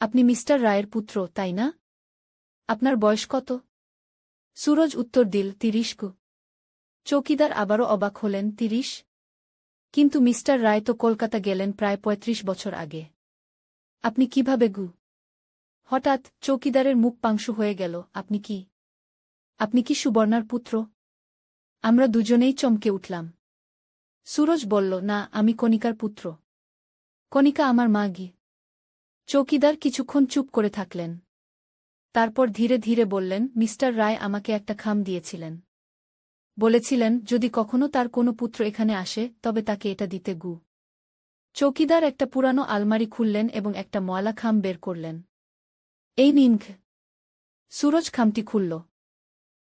আপনি মিস্টার রায়ের পুত্র, তাই না? আপনার বয়স কত? সুরজ উত্তর দিল, 30। চৌকিদার আবারও অবাক হলেন, 30? কিন্তু মিস্টার রায় তো কলকাতা গেলেন প্রায় 35 বছর আগে। আপনি কিভাবে? হঠাৎ চৌকিদারের মুখ পাংশু হয়ে গেল। আপনি কি সুবর্ণার পুত্র? আমরা দুজনেই চমকে উঠলাম। সুরজ বলল, না, আমি কণিকার পুত্র। কণিকা আমার মা। চৌকিদার কিছুক্ষণ চুপ করে থাকলেন, তারপর ধীরে ধীরে বললেন, মিস্টার রায় আমাকে একটা খাম দিয়েছিলেন। বলেছিলেন যদি কখনো তার কোনো পুত্র এখানে আসে তবে তাকে এটা দিতে। চৌকিদার একটা পুরানো আলমারি খুললেন এবং একটা ময়লা খাম বের করলেন। এই নিন। সুরজ খামটি খুলল।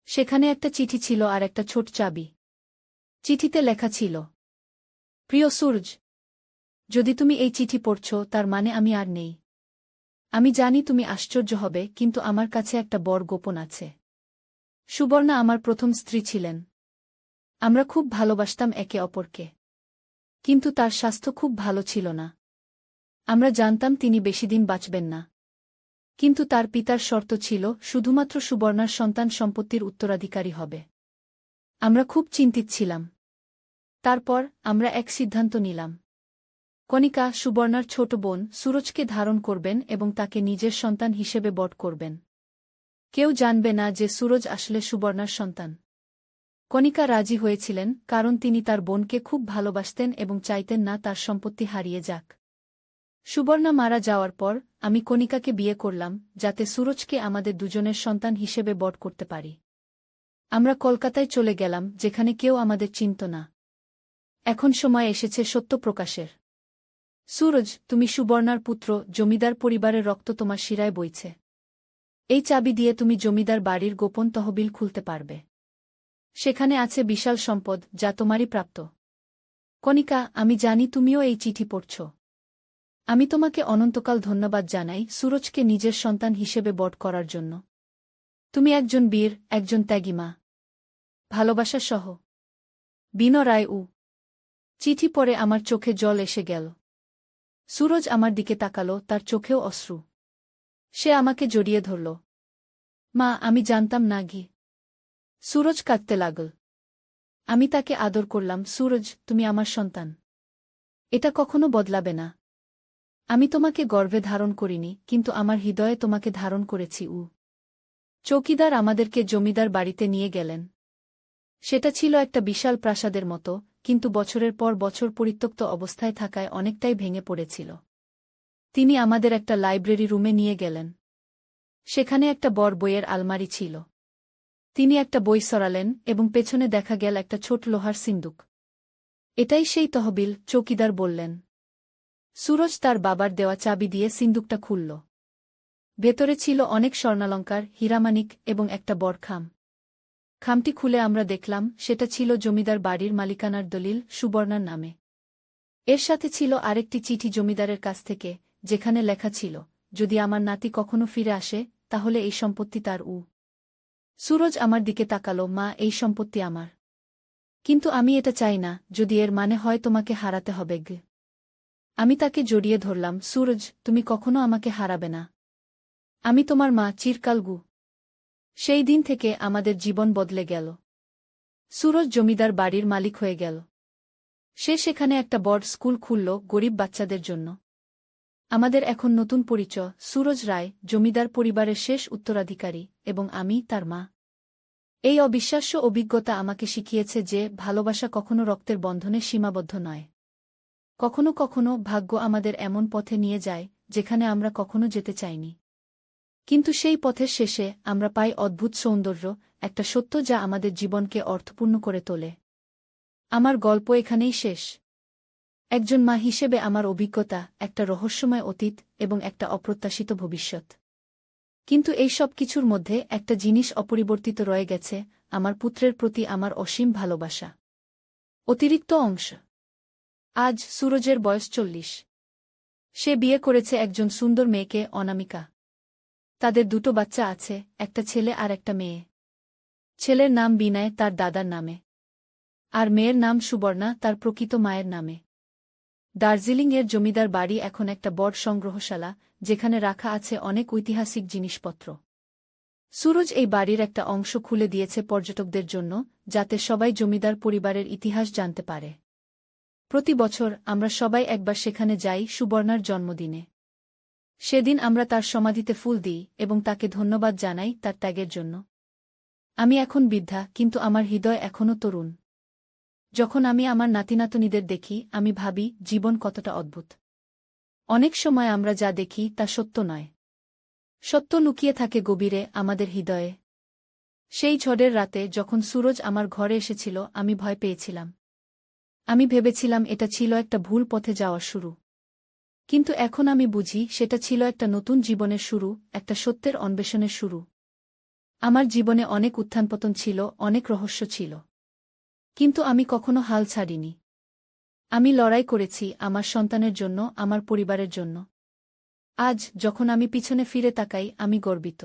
সেখানে একটা চিঠি ছিল আর একটা ছোট চাবি। চিঠিতে লেখা ছিল, প্রিয় সূরজ, যদি তুমি এই চিঠি পড়ছ তার মানে আমি আর নেই। আমি জানি তুমি আশ্চর্য হবে, কিন্তু আমার কাছে একটা বড় গোপন আছে। সুবর্ণা আমার প্রথম স্ত্রী ছিলেন। আমরা খুব ভালোবাসতাম একে অপরকে, কিন্তু তার স্বাস্থ্য খুব ভালো ছিল না। আমরা জানতাম তিনি বেশিদিন বাঁচবেন না, কিন্তু তার পিতার শর্ত ছিল শুধুমাত্র সুবর্ণার সন্তান সম্পত্তির উত্তরাধিকারী হবে। আমরা খুব চিন্তিত ছিলাম। তারপর আমরা এক সিদ্ধান্ত নিলাম। কণিকা, সুবর্ণার ছোট বোন, সুরজকে ধারণ করবেন এবং তাকে নিজের সন্তান হিসেবে বড় করবেন। কেউ জানবে না যে সুরজ আসলে সুবর্ণার সন্তান। কণিকা রাজি হয়েছিলেন, কারণ তিনি তার বোনকে খুব ভালোবাসতেন এবং চাইতেন না তার সম্পত্তি হারিয়ে যাক। সুবর্ণা মারা যাওয়ার পর আমি কণিকাকে বিয়ে করলাম, যাতে সুরজকে আমাদের দুজনের সন্তান হিসেবে বড় করতে পারি। আমরা কলকাতায় চলে গেলাম, যেখানে কেউ আমাদের চিনত না। এখন সময় এসেছে সত্য প্রকাশের। সুরজ, তুমি সুবর্ণার পুত্র, জমিদার পরিবারের রক্ত তোমার শিরায় বইছে। এই চাবি দিয়ে তুমি জমিদার বাড়ির গোপন তহবিল খুলতে পারবে। সেখানে আছে বিশাল সম্পদ, যা তোমারই প্রাপ্ত। কণিকা, আমি জানি তুমিও এই চিঠি পড়ছ। আমি তোমাকে অনন্তকাল ধন্যবাদ জানাই সুরজকে নিজের সন্তান হিসেবে বড় করার জন্য। তুমি একজন বীর, একজন ত্যাগী মা। ভালোবাসা সহ, বিনয় রায়। চিঠি পড়ে আমার চোখে জল এসে গেল। সুরজ আমার দিকে তাকালো, তার চোখেও অশ্রু। সে আমাকে জড়িয়ে ধরল। মা, আমি জানতাম না। সুরজ কাঁদতে লাগল। আমি তাকে আদর করলাম। সুরজ, তুমি আমার সন্তান। এটা কখনো বদলাবে না। আমি তোমাকে গর্ভে ধারণ করিনি, কিন্তু আমার হৃদয়ে তোমাকে ধারণ করেছি। চৌকিদার আমাদেরকে জমিদার বাড়িতে নিয়ে গেলেন। সেটা ছিল একটা বিশাল প্রাসাদের মতো, কিন্তু বছরের পর বছর পরিত্যক্ত অবস্থায় থাকায় অনেকটাই ভেঙে পড়েছিল। তিনি আমাদের একটা লাইব্রেরি রুমে নিয়ে গেলেন। সেখানে একটা বড় বইয়ের আলমারি ছিল। তিনি একটা বই সরালেন এবং পেছনে দেখা গেল একটা ছোট লোহার সিন্দুক। এটাই সেই তহবিল, চৌকিদার বললেন। সুরজ তার বাবার দেওয়া চাবি দিয়ে সিন্দুকটা খুলল। ভেতরে ছিল অনেক স্বর্ণালঙ্কার, হীরামানিক এবং একটা বড় খাম। খামটি খুলে আমরা দেখলাম সেটা ছিল জমিদার বাড়ির মালিকানার দলিল, সুবর্ণার নামে। এর সাথে ছিল আরেকটি চিঠি জমিদারের কাছ থেকে, যেখানে লেখা ছিল, যদি আমার নাতি কখনো ফিরে আসে তাহলে এই সম্পত্তি তার। সুরজ আমার দিকে তাকালো, মা, এই সম্পত্তি আমার। কিন্তু আমি এটা চাই না, যদি এর মানে হয় তোমাকে হারাতে হবে। আমি তাকে জড়িয়ে ধরলাম। সুরজ, তুমি কখনো আমাকে হারাবে না। আমি তোমার মা চিরকাল গু। সেই দিন থেকে আমাদের জীবন বদলে গেল। সুরজ জমিদার বাড়ির মালিক হয়ে গেল। সে সেখানে একটা বড় স্কুল খুলল গরিব বাচ্চাদের জন্য। আমাদের এখন নতুন পরিচয়, সুরজ রায়, জমিদার পরিবারের শেষ উত্তরাধিকারী, এবং আমি তার মা। এই অবিশ্বাস্য অভিজ্ঞতা আমাকে শিখিয়েছে যে ভালোবাসা কখনো রক্তের বন্ধনে সীমাবদ্ধ নয়। কখনো কখনো ভাগ্য আমাদের এমন পথে নিয়ে যায় যেখানে আমরা কখনো যেতে চাইনি। কিন্তু সেই পথের শেষে আমরা পাই অদ্ভুত সৌন্দর্য, একটা সত্য যা আমাদের জীবনকে অর্থপূর্ণ করে তোলে। আমার গল্প এখানেই শেষ। একজন মা হিসেবে আমার অভিজ্ঞতা, একটা রহস্যময় অতীত এবং একটা অপ্রত্যাশিত ভবিষ্যৎ। কিন্তু এই সব কিছুর মধ্যে একটা জিনিস অপরিবর্তিত রয়ে গেছে, আমার পুত্রের প্রতি আমার অসীম ভালোবাসা। অতিরিক্ত অংশ। আজ সুরজের বয়স 40। সে বিয়ে করেছে একজন সুন্দর মেয়েকে, অনামিকা। তাদের দুটো বাচ্চা আছে, একটা ছেলে আর একটা মেয়ে। ছেলের নাম বিনয়, তার দাদার নামে। আর মেয়ের নাম সুবর্ণা, তার প্রকৃত মায়ের নামে। দার্জিলিংয়ের জমিদার বাড়ি এখন একটা বড় সংগ্রহশালা, যেখানে রাখা আছে অনেক ঐতিহাসিক জিনিসপত্র। সুরজ এই বাড়ির একটা অংশ খুলে দিয়েছে পর্যটকদের জন্য, যাতে সবাই জমিদার পরিবারের ইতিহাস জানতে পারে। প্রতি বছর আমরা সবাই একবার সেখানে যাই সুবর্ণার জন্মদিনে। সেদিন আমরা তার সমাধিতে ফুল দিই এবং তাকে ধন্যবাদ জানাই তার ত্যাগের জন্য। আমি এখন বৃদ্ধা, কিন্তু আমার হৃদয় এখনও তরুণ। যখন আমি আমার নাতিনাতনীদের দেখি, আমি ভাবি জীবন কতটা অদ্ভুত। অনেক সময় আমরা যা দেখি তা সত্য নয়। সত্য লুকিয়ে থাকে গভীরে, আমাদের হৃদয়ে। সেই ঝড়ের রাতে যখন সুরজ আমার ঘরে এসেছিল, আমি ভয় পেয়েছিলাম। আমি ভেবেছিলাম এটা ছিল একটা ভুল পথে যাওয়ার শুরু। কিন্তু এখন আমি বুঝি সেটা ছিল একটা নতুন জীবনের শুরু, একটা সত্যের অন্বেষণের শুরু। আমার জীবনে অনেক উত্থানপতন ছিল, অনেক রহস্য ছিল। কিন্তু আমি কখনো হাল ছাড়িনি। আমি লড়াই করেছি আমার সন্তানের জন্য, আমার পরিবারের জন্য। আজ যখন আমি পিছনে ফিরে তাকাই, আমি গর্বিত।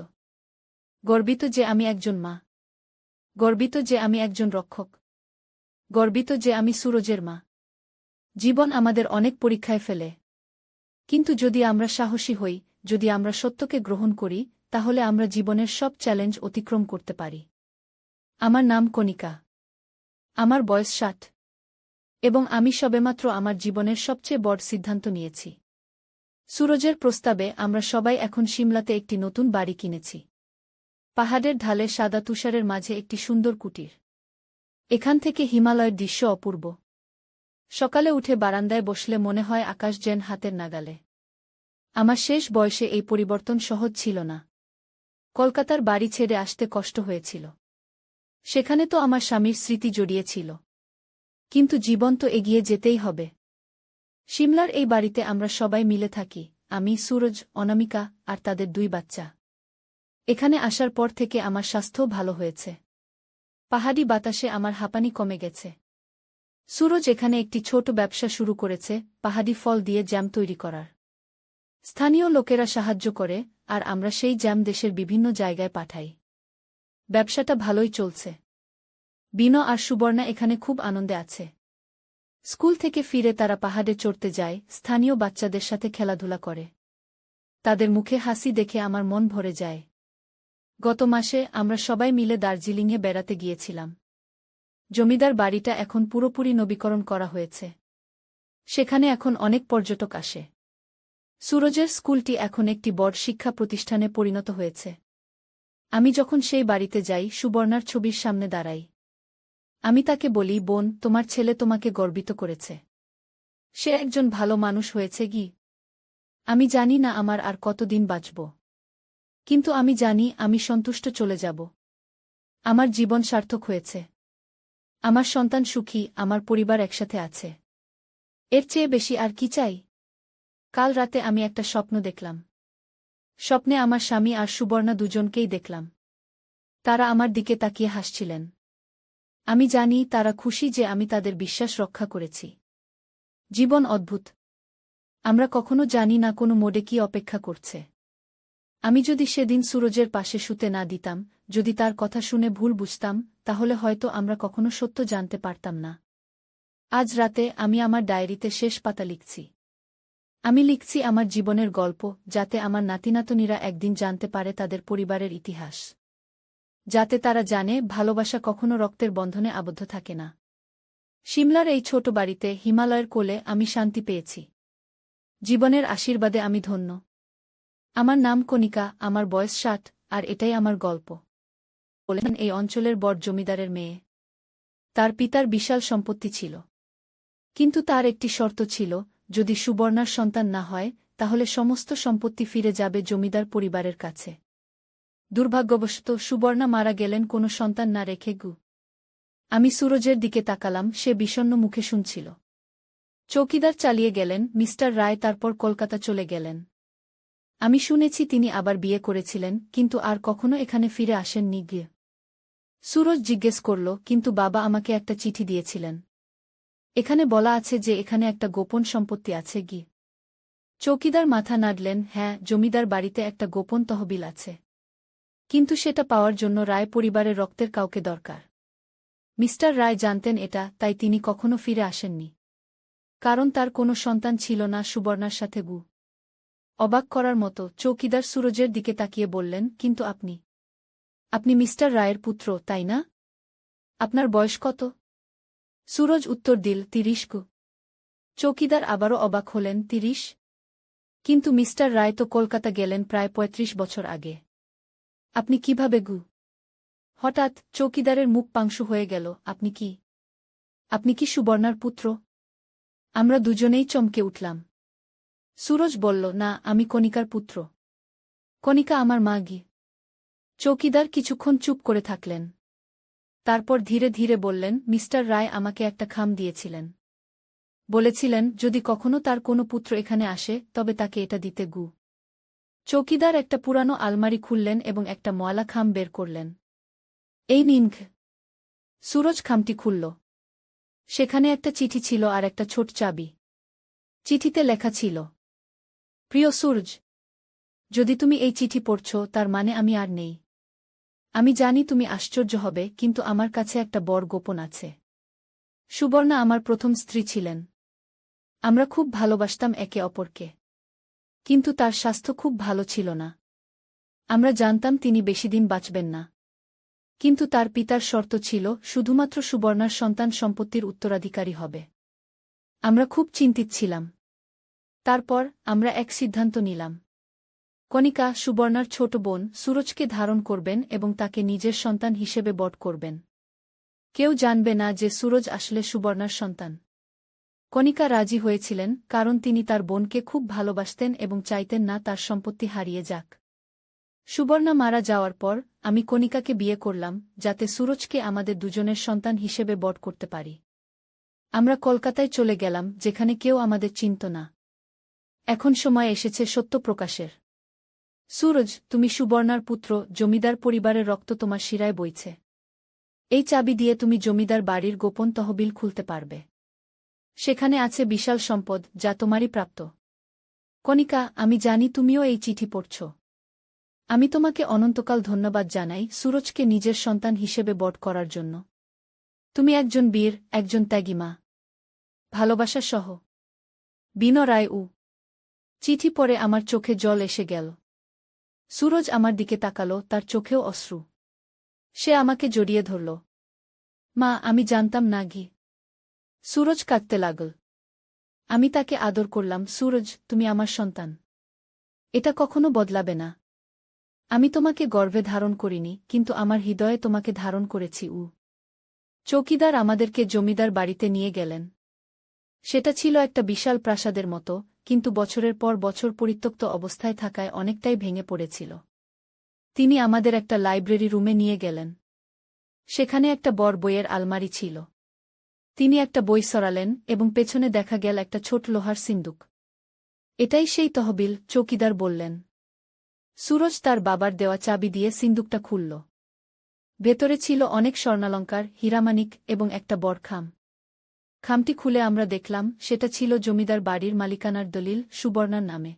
গর্বিত যে আমি একজন মা। গর্বিত যে আমি একজন রক্ষক। গর্বিত যে আমি সুরজের মা। জীবন আমাদের অনেক পরীক্ষায় ফেলে। কিন্তু যদি আমরা সাহসী হই, যদি আমরা সত্যকে গ্রহণ করি, তাহলে আমরা জীবনের সব চ্যালেঞ্জ অতিক্রম করতে পারি। আমার নাম কণিকা। আমার বয়স 60। এবং আমি সবেমাত্র আমার জীবনের সবচেয়ে বড় সিদ্ধান্ত নিয়েছি। সুরজের প্রস্তাবে আমরা সবাই এখন সিমলাতে একটি নতুন বাড়ি কিনেছি। পাহাড়ের ঢালে সাদা তুষারের মাঝে একটি সুন্দর কুটির। এখান থেকে হিমালয়ের দৃশ্য অপূর্ব। সকালে উঠে বারান্দায় বসলে মনে হয় আকাশ যেন হাতের নাগালে। আমার শেষ বয়সে এই পরিবর্তন সহজ ছিল না। কলকাতার বাড়ি ছেড়ে আসতে কষ্ট হয়েছিল। সেখানে তো আমার স্বামীর স্মৃতি জড়িয়েছিল। কিন্তু জীবন তো এগিয়ে যেতেই হবে। সিমলার এই বাড়িতে আমরা সবাই মিলে থাকি, আমি, সুরজ, অনামিকা আর তাদের 2 বাচ্চা। এখানে আসার পর থেকে আমার স্বাস্থ্যও ভালো হয়েছে। পাহাড়ি বাতাসে আমার হাঁপানি কমে গেছে। সুরজ এখানে একটি ছোট ব্যবসা শুরু করেছে, পাহাড়ি ফল দিয়ে জ্যাম তৈরি করার। স্থানীয় লোকেরা সাহায্য করে, আর আমরা সেই জ্যাম দেশের বিভিন্ন জায়গায় পাঠাই। ব্যবসাটা ভালোই চলছে। বিনো আর সুবর্ণা এখানে খুব আনন্দে আছে। স্কুল থেকে ফিরে তারা পাহাড়ে চড়তে যায়, স্থানীয় বাচ্চাদের সাথে খেলাধুলা করে। তাদের মুখে হাসি দেখে আমার মন ভরে যায়। গত মাসে আমরা সবাই মিলে দার্জিলিংয়ে বেড়াতে গিয়েছিলাম। জমিদার বাড়িটা এখন পুরোপুরি নবীকরণ করা হয়েছে। সেখানে এখন অনেক পর্যটক আসে। সুরজের স্কুলটি এখন একটি বড় শিক্ষা প্রতিষ্ঠানে পরিণত হয়েছে। আমি যখন সেই বাড়িতে যাই, সুবর্ণার ছবির সামনে দাঁড়াই। আমি তাকে বলি, বোন, তোমার ছেলে তোমাকে গর্বিত করেছে। সে একজন ভালো মানুষ হয়েছে কি? আমি জানি না আমার আর কতদিন বাঁচব। কিন্তু আমি জানি আমি সন্তুষ্ট চলে যাব। আমার জীবন সার্থক হয়েছে। আমার সন্তান সুখী, আমার পরিবার একসাথে আছে। এর চেয়ে বেশি আর কি চাই? কাল রাতে আমি একটা স্বপ্ন দেখলাম। স্বপ্নে আমার স্বামী আর সুবর্ণা দুজনকেই দেখলাম। তারা আমার দিকে তাকিয়ে হাসছিলেন। আমি জানি তারা খুশি যে আমি তাদের বিশ্বাস রক্ষা করেছি। জীবন অদ্ভুত। আমরা কখনো জানি না কোনো মোড়ে কি অপেক্ষা করছে। আমি যদি সেদিন সুরজের পাশে শুতে না দিতাম, যদি তার কথা শুনে ভুল বুঝতাম, তাহলে হয়তো আমরা কখনো সত্য জানতে পারতাম না। আজ রাতে আমি আমার ডায়েরিতে শেষ পাতা লিখছি। আমি লিখছি আমার জীবনের গল্প, যাতে আমার নাতিনাতনীরা একদিন জানতে পারে তাদের পরিবারের ইতিহাস। যাতে তারা জানে ভালোবাসা কখনো রক্তের বন্ধনে আবদ্ধ থাকে না। সিমলার এই ছোট বাড়িতে হিমালয়ের কোলে আমি শান্তি পেয়েছি। জীবনের আশীর্বাদে আমি ধন্য। আমার নাম কণিকা, আমার বয়স 60, আর এটাই আমার গল্প। বলেন এই অঞ্চলের বড় জমিদারের মেয়ে। তার পিতার বিশাল সম্পত্তি ছিল। কিন্তু তার একটি শর্ত ছিল, যদি সুবর্ণার সন্তান না হয়, তাহলে সমস্ত সম্পত্তি ফিরে যাবে জমিদার পরিবারের কাছে। দুর্ভাগ্যবশত সুবর্ণা মারা গেলেন কোনো সন্তান না রেখে। আমি সুরজের দিকে তাকালাম, সে বিষণ্ণ মুখে শুনছিল। চৌকিদার চালিয়ে গেলেন, মিস্টার রায় তারপর কলকাতা চলে গেলেন। আমি শুনেছি তিনি আবার বিয়ে করেছিলেন, কিন্তু আর কখনো এখানে ফিরে আসেননি। গিয়ে সুরজ জিজ্ঞেস করল, কিন্তু বাবা আমাকে একটা চিঠি দিয়েছিলেন। এখানে বলা আছে যে এখানে একটা গোপন সম্পত্তি আছে। চৌকিদার মাথা নাড়লেন, হ্যাঁ, জমিদার বাড়িতে একটা গোপন তহবিল আছে। কিন্তু সেটা পাওয়ার জন্য রায় পরিবারের রক্তের কাউকে দরকার। মিস্টার রায় জানতেন এটা, তাই তিনি কখনো ফিরে আসেননি। কারণ তার কোনো সন্তান ছিল না সুবর্ণার সাথে। অবাক করার মতো চৌকিদার সুরজের দিকে তাকিয়ে বললেন, কিন্তু আপনি মিস্টার রায়ের পুত্র, তাই না? আপনার বয়স কত? সুরজ উত্তর দিল, 30। চৌকিদার আবারও অবাক হলেন, 30? কিন্তু মিস্টার রায় তো কলকাতা গেলেন প্রায় 35 বছর আগে। আপনি কিভাবে? হঠাৎ চৌকিদারের মুখ পাংশু হয়ে গেল। আপনি কি সুবর্ণার পুত্র? আমরা দুজনেই চমকে উঠলাম। সুরজ বলল, না, আমি কণিকার পুত্র। কণিকা আমার মা। চৌকিদার কিছুক্ষণ চুপ করে থাকলেন। তারপর ধীরে ধীরে বললেন, মিস্টার রায় আমাকে একটা খাম দিয়েছিলেন। বলেছিলেন, যদি কখনো তার কোনো পুত্র এখানে আসে, তবে তাকে এটা দিতে। চৌকিদার একটা পুরানো আলমারি খুললেন এবং একটা ময়লা খাম বের করলেন। এই নিন। সুরজ খামটি খুলল। সেখানে একটা চিঠি ছিল আর একটা ছোট চাবি। চিঠিতে লেখা ছিল, প্রিয় সুরজ, যদি তুমি এই চিঠি পড়ছ, তার মানে আমি আর নেই। আমি জানি তুমি আশ্চর্য হবে, কিন্তু আমার কাছে একটা বড় গোপন আছে। সুবর্ণা আমার প্রথম স্ত্রী ছিলেন। আমরা খুব ভালোবাসতাম একে অপরকে। কিন্তু তার স্বাস্থ্য খুব ভালো ছিল না। আমরা জানতাম তিনি বেশিদিন বাঁচবেন না। কিন্তু তার পিতার শর্ত ছিল, শুধুমাত্র সুবর্ণার সন্তান সম্পত্তির উত্তরাধিকারী হবে। আমরা খুব চিন্তিত ছিলাম। তারপর আমরা এক সিদ্ধান্ত নিলাম। কণিকা, সুবর্ণার ছোট বোন, সুরজকে ধারণ করবেন এবং তাকে নিজের সন্তান হিসেবে বট করবেন। কেউ জানবে না যে সুরজ আসলে সুবর্ণার সন্তান। কণিকা রাজি হয়েছিলেন, কারণ তিনি তার বোনকে খুব ভালোবাসতেন এবং চাইতেন না তার সম্পত্তি হারিয়ে যাক। সুবর্ণা মারা যাওয়ার পর আমি কণিকাকে বিয়ে করলাম, যাতে সুরজকে আমাদের দুজনের সন্তান হিসেবে বট করতে পারি। আমরা কলকাতায় চলে গেলাম, যেখানে কেউ আমাদের চিনত না। এখন সময় এসেছে সত্য প্রকাশের। সুরজ, তুমি সুবর্ণার পুত্র, জমিদার পরিবারের রক্ত তোমার শিরায় বইছে। এই চাবি দিয়ে তুমি জমিদার বাড়ির গোপন তহবিল খুলতে পারবে। সেখানে আছে বিশাল সম্পদ, যা তোমারই প্রাপ্ত। কণিকা, আমি জানি তুমিও এই চিঠি পড়ছ। আমি তোমাকে অনন্তকাল ধন্যবাদ জানাই সুরজকে নিজের সন্তান হিসেবে বট করার জন্য। তুমি একজন বীর, একজন ত্যাগী মা। ভালোবাসা সহ, বিন রায়। চিঠি পড়ে আমার চোখে জল এসে গেল। সুরজ আমার দিকে তাকালো, তার চোখেও অশ্রু। সে আমাকে জড়িয়ে ধরল। মা, আমি জানতাম না। সুরজ কাঁদতে লাগল। আমি তাকে আদর করলাম, সুরজ, তুমি আমার সন্তান। এটা কখনো বদলাবে না। আমি তোমাকে গর্ভে ধারণ করিনি, কিন্তু আমার হৃদয়ে তোমাকে ধারণ করেছি। চৌকিদার আমাদেরকে জমিদার বাড়িতে নিয়ে গেলেন। সেটা ছিল একটা বিশাল প্রাসাদের মতো, কিন্তু বছরের পর বছর পরিত্যক্ত অবস্থায় থাকায় অনেকটাই ভেঙে পড়েছিল। তিনি আমাদের একটা লাইব্রেরি রুমে নিয়ে গেলেন। সেখানে একটা বড় বইয়ের আলমারি ছিল। তিনি একটা বই সরালেন এবং পেছনে দেখা গেল একটা ছোট লোহার সিন্দুক। এটাই সেই তহবিল, চৌকিদার বললেন। সুরজ তার বাবার দেওয়া চাবি দিয়ে সিন্দুকটা খুলল। ভেতরে ছিল অনেক স্বর্ণালঙ্কার, হীরামানিক এবং একটা বড় খাম। খামটি খুলে আমরা দেখলাম, সেটা ছিল জমিদার বাড়ির মালিকানার দলিল, সুবর্ণার নামে।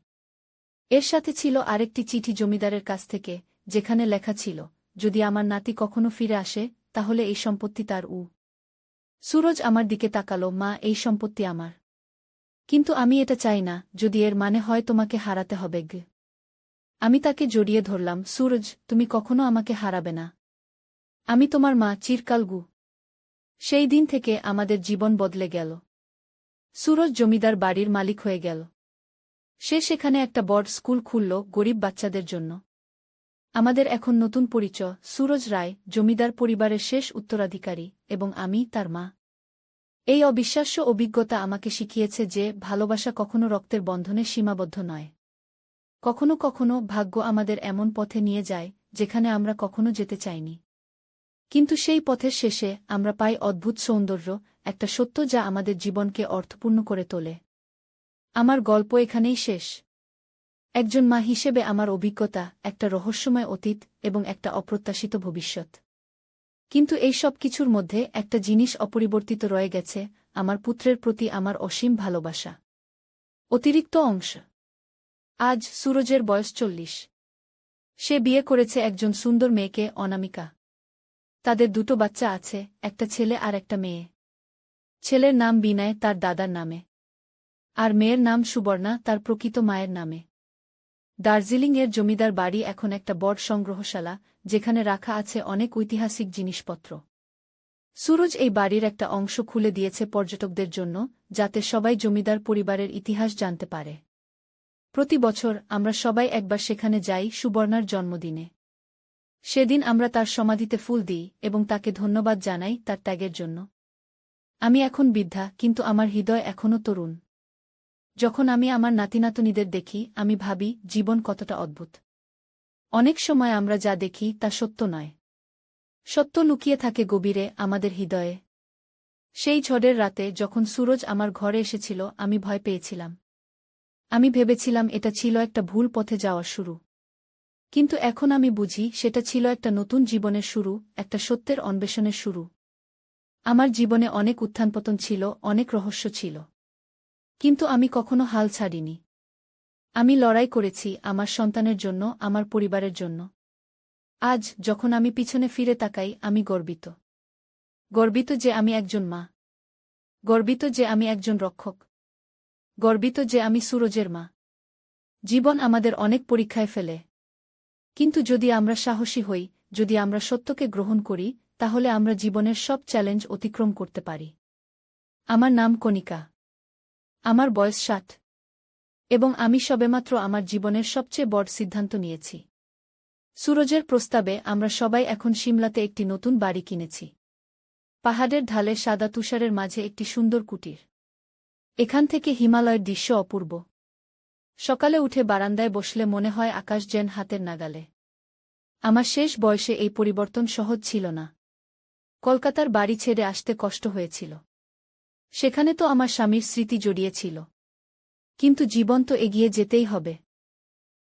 এর সাথে ছিল আরেকটি চিঠি জমিদারের কাছ থেকে, যেখানে লেখা ছিল, যদি আমার নাতি কখনো ফিরে আসে, তাহলে এই সম্পত্তি তার। সুরজ আমার দিকে তাকালো, মা, এই সম্পত্তি আমার। কিন্তু আমি এটা চাই না, যদি এর মানে হয় তোমাকে হারাতে হবে। আমি তাকে জড়িয়ে ধরলাম। সুরজ, তুমি কখনো আমাকে হারাবে না। আমি তোমার মা, চিরকাল। সেই দিন থেকে আমাদের জীবন বদলে গেল। সুরজ জমিদার বাড়ির মালিক হয়ে গেল। সে সেখানে একটা বড় স্কুল খুলল গরিব বাচ্চাদের জন্য। আমাদের এখন নতুন পরিচয়, সুরজ রায়, জমিদার পরিবারের শেষ উত্তরাধিকারী, এবং আমি তার মা। এই অবিশ্বাস্য অভিজ্ঞতা আমাকে শিখিয়েছে যে ভালোবাসা কখনো রক্তের বন্ধনে সীমাবদ্ধ নয়। কখনো কখনো ভাগ্য আমাদের এমন পথে নিয়ে যায় যেখানে আমরা কখনো যেতে চাইনি। কিন্তু সেই পথের শেষে আমরা পাই অদ্ভুত সৌন্দর্য, একটা সত্য যা আমাদের জীবনকে অর্থপূর্ণ করে তোলে। আমার গল্প এখানেই শেষ। একজন মা হিসেবে আমার অভিজ্ঞতা, একটা রহস্যময় অতীত এবং একটা অপ্রত্যাশিত ভবিষ্যৎ। কিন্তু এই সব কিছুর মধ্যে একটা জিনিস অপরিবর্তিত রয়ে গেছে, আমার পুত্রের প্রতি আমার অসীম ভালোবাসা। অতিরিক্ত অংশ। আজ সুরজের বয়স 40। সে বিয়ে করেছে একজন সুন্দর মেয়েকে, অনামিকা। তাদের দুটো বাচ্চা আছে, একটা ছেলে আর একটা মেয়ে। ছেলের নাম বিনয়, তার দাদার নামে। আর মেয়ের নাম সুবর্ণা, তার প্রকৃত মায়ের নামে। দার্জিলিংয়ের জমিদার বাড়ি এখন একটা বড় সংগ্রহশালা, যেখানে রাখা আছে অনেক ঐতিহাসিক জিনিসপত্র। সুরজ এই বাড়ির একটা অংশ খুলে দিয়েছে পর্যটকদের জন্য, যাতে সবাই জমিদার পরিবারের ইতিহাস জানতে পারে। প্রতি বছর আমরা সবাই একবার সেখানে যাই সুবর্ণার জন্মদিনে। সেদিন আমরা তার সমাধিতে ফুল দিই এবং তাকে ধন্যবাদ জানাই তার ত্যাগের জন্য। আমি এখন বৃদ্ধা, কিন্তু আমার হৃদয় এখনও তরুণ। যখন আমি আমার নাতিনাতনীদের দেখি, আমি ভাবি জীবন কতটা অদ্ভুত। অনেক সময় আমরা যা দেখি তা সত্য নয়। সত্য লুকিয়ে থাকে গভীরে, আমাদের হৃদয়ে। সেই ঝড়ের রাতে যখন সুরজ আমার ঘরে এসেছিল, আমি ভয় পেয়েছিলাম। আমি ভেবেছিলাম এটা ছিল একটা ভুল পথে যাওয়ার শুরু। কিন্তু এখন আমি বুঝি সেটা ছিল একটা নতুন জীবনের শুরু, একটা সত্যের অন্বেষণের শুরু। আমার জীবনে অনেক উত্থানপতন ছিল, অনেক রহস্য ছিল। কিন্তু আমি কখনো হাল ছাড়িনি। আমি লড়াই করেছি আমার সন্তানের জন্য, আমার পরিবারের জন্য। আজ যখন আমি পিছনে ফিরে তাকাই, আমি গর্বিত। গর্বিত যে আমি একজন মা। গর্বিত যে আমি একজন রক্ষক। গর্বিত যে আমি সুরজের মা। জীবন আমাদের অনেক পরীক্ষায় ফেলে। কিন্তু যদি আমরা সাহসী হই, যদি আমরা সত্যকে গ্রহণ করি, তাহলে আমরা জীবনের সব চ্যালেঞ্জ অতিক্রম করতে পারি। আমার নাম কণিকা। আমার বয়স 60। এবং আমি সবেমাত্র আমার জীবনের সবচেয়ে বড় সিদ্ধান্ত নিয়েছি। সুরজের প্রস্তাবে আমরা সবাই এখন সিমলাতে একটি নতুন বাড়ি কিনেছি। পাহাড়ের ঢালে সাদা তুষারের মাঝে একটি সুন্দর কুটির। এখান থেকে হিমালয়ের দৃশ্য অপূর্ব। সকালে উঠে বারান্দায় বসলে মনে হয় আকাশ যেন হাতের নাগালে। আমার শেষ বয়সে এই পরিবর্তন সহজ ছিল না। কলকাতার বাড়ি ছেড়ে আসতে কষ্ট হয়েছিল। সেখানে তো আমার স্বামীর স্মৃতি জড়িয়েছিল। কিন্তু জীবন তো এগিয়ে যেতেই হবে।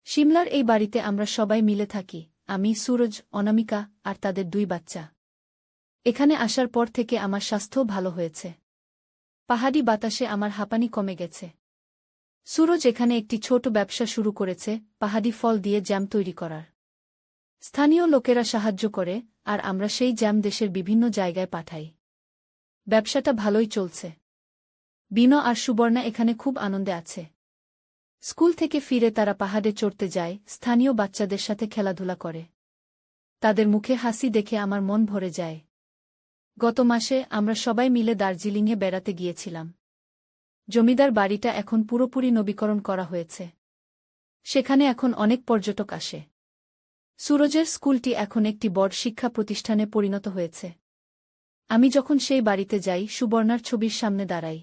সিমলার এই বাড়িতে আমরা সবাই মিলে থাকি, আমি, সুরজ, অনামিকা আর তাদের 2 বাচ্চা। এখানে আসার পর থেকে আমার স্বাস্থ্যও ভালো হয়েছে। পাহাড়ি বাতাসে আমার হাঁপানি কমে গেছে। সুরজ এখানে একটি ছোট ব্যবসা শুরু করেছে, পাহাড়ি ফল দিয়ে জ্যাম তৈরি করার। স্থানীয় লোকেরা সাহায্য করে, আর আমরা সেই জ্যাম দেশের বিভিন্ন জায়গায় পাঠাই। ব্যবসাটা ভালোই চলছে। বিনো আর সুবর্ণা এখানে খুব আনন্দে আছে। স্কুল থেকে ফিরে তারা পাহাড়ে চড়তে যায়, স্থানীয় বাচ্চাদের সাথে খেলাধুলা করে। তাদের মুখে হাসি দেখে আমার মন ভরে যায়। গত মাসে আমরা সবাই মিলে দার্জিলিংয়ে বেড়াতে গিয়েছিলাম। জমিদার বাড়িটা এখন পুরোপুরি নবীকরণ করা হয়েছে। সেখানে এখন অনেক পর্যটক আসে। সুরজের স্কুলটি এখন একটি বড় শিক্ষা প্রতিষ্ঠানে পরিণত হয়েছে। আমি যখন সেই বাড়িতে যাই, সুবর্ণার ছবির সামনে দাঁড়াই।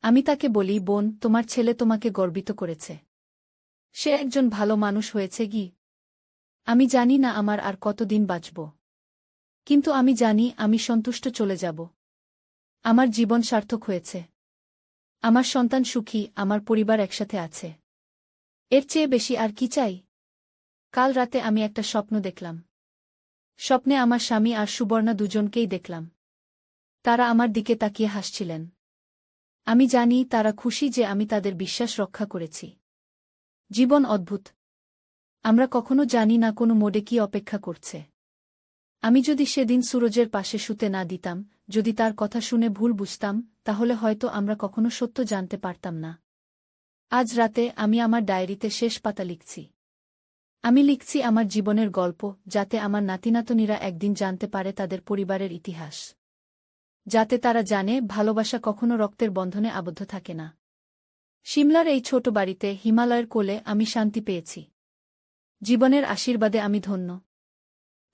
আমি তাকে বলি, বোন, তোমার ছেলে তোমাকে গর্বিত করেছে। সে একজন ভালো মানুষ হয়েছে কি? আমি জানি না আমার আর কতদিন বাঁচব। কিন্তু আমি জানি আমি সন্তুষ্ট চলে যাব। আমার জীবন সার্থক হয়েছে। আমার সন্তান সুখী, আমার পরিবার একসাথে আছে। এর চেয়ে বেশি আর কি চাই? কাল রাতে আমি একটা স্বপ্ন দেখলাম। স্বপ্নে আমার স্বামী আর সুবর্ণা দুজনকেই দেখলাম। তারা আমার দিকে তাকিয়ে হাসছিলেন। আমি জানি তারা খুশি যে আমি তাদের বিশ্বাস রক্ষা করেছি। জীবন অদ্ভুত। আমরা কখনো জানি না কোনো মোড়ে কি অপেক্ষা করছে। আমি যদি সেদিন সুরজের পাশে শুতে না দিতাম, যদি তার কথা শুনে ভুল বুঝতাম তাহলে হয়তো আমরা কখনো সত্য জানতে পারতাম না। আজ রাতে আমি আমার ডায়েরিতে শেষ পাতা লিখছি। আমি লিখছি আমার জীবনের গল্প, যাতে আমার নাতিনাতনীরা একদিন জানতে পারে তাদের পরিবারের ইতিহাস। যাতে তারা জানে ভালোবাসা কখনো রক্তের বন্ধনে আবদ্ধ থাকে না। সিমলার এই ছোট বাড়িতে হিমালয়ের কোলে আমি শান্তি পেয়েছি। জীবনের আশীর্বাদে আমি ধন্য।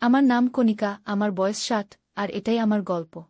আমার নাম কণিকা, আমার বয়স 7, আর এটাই আমার গল্প।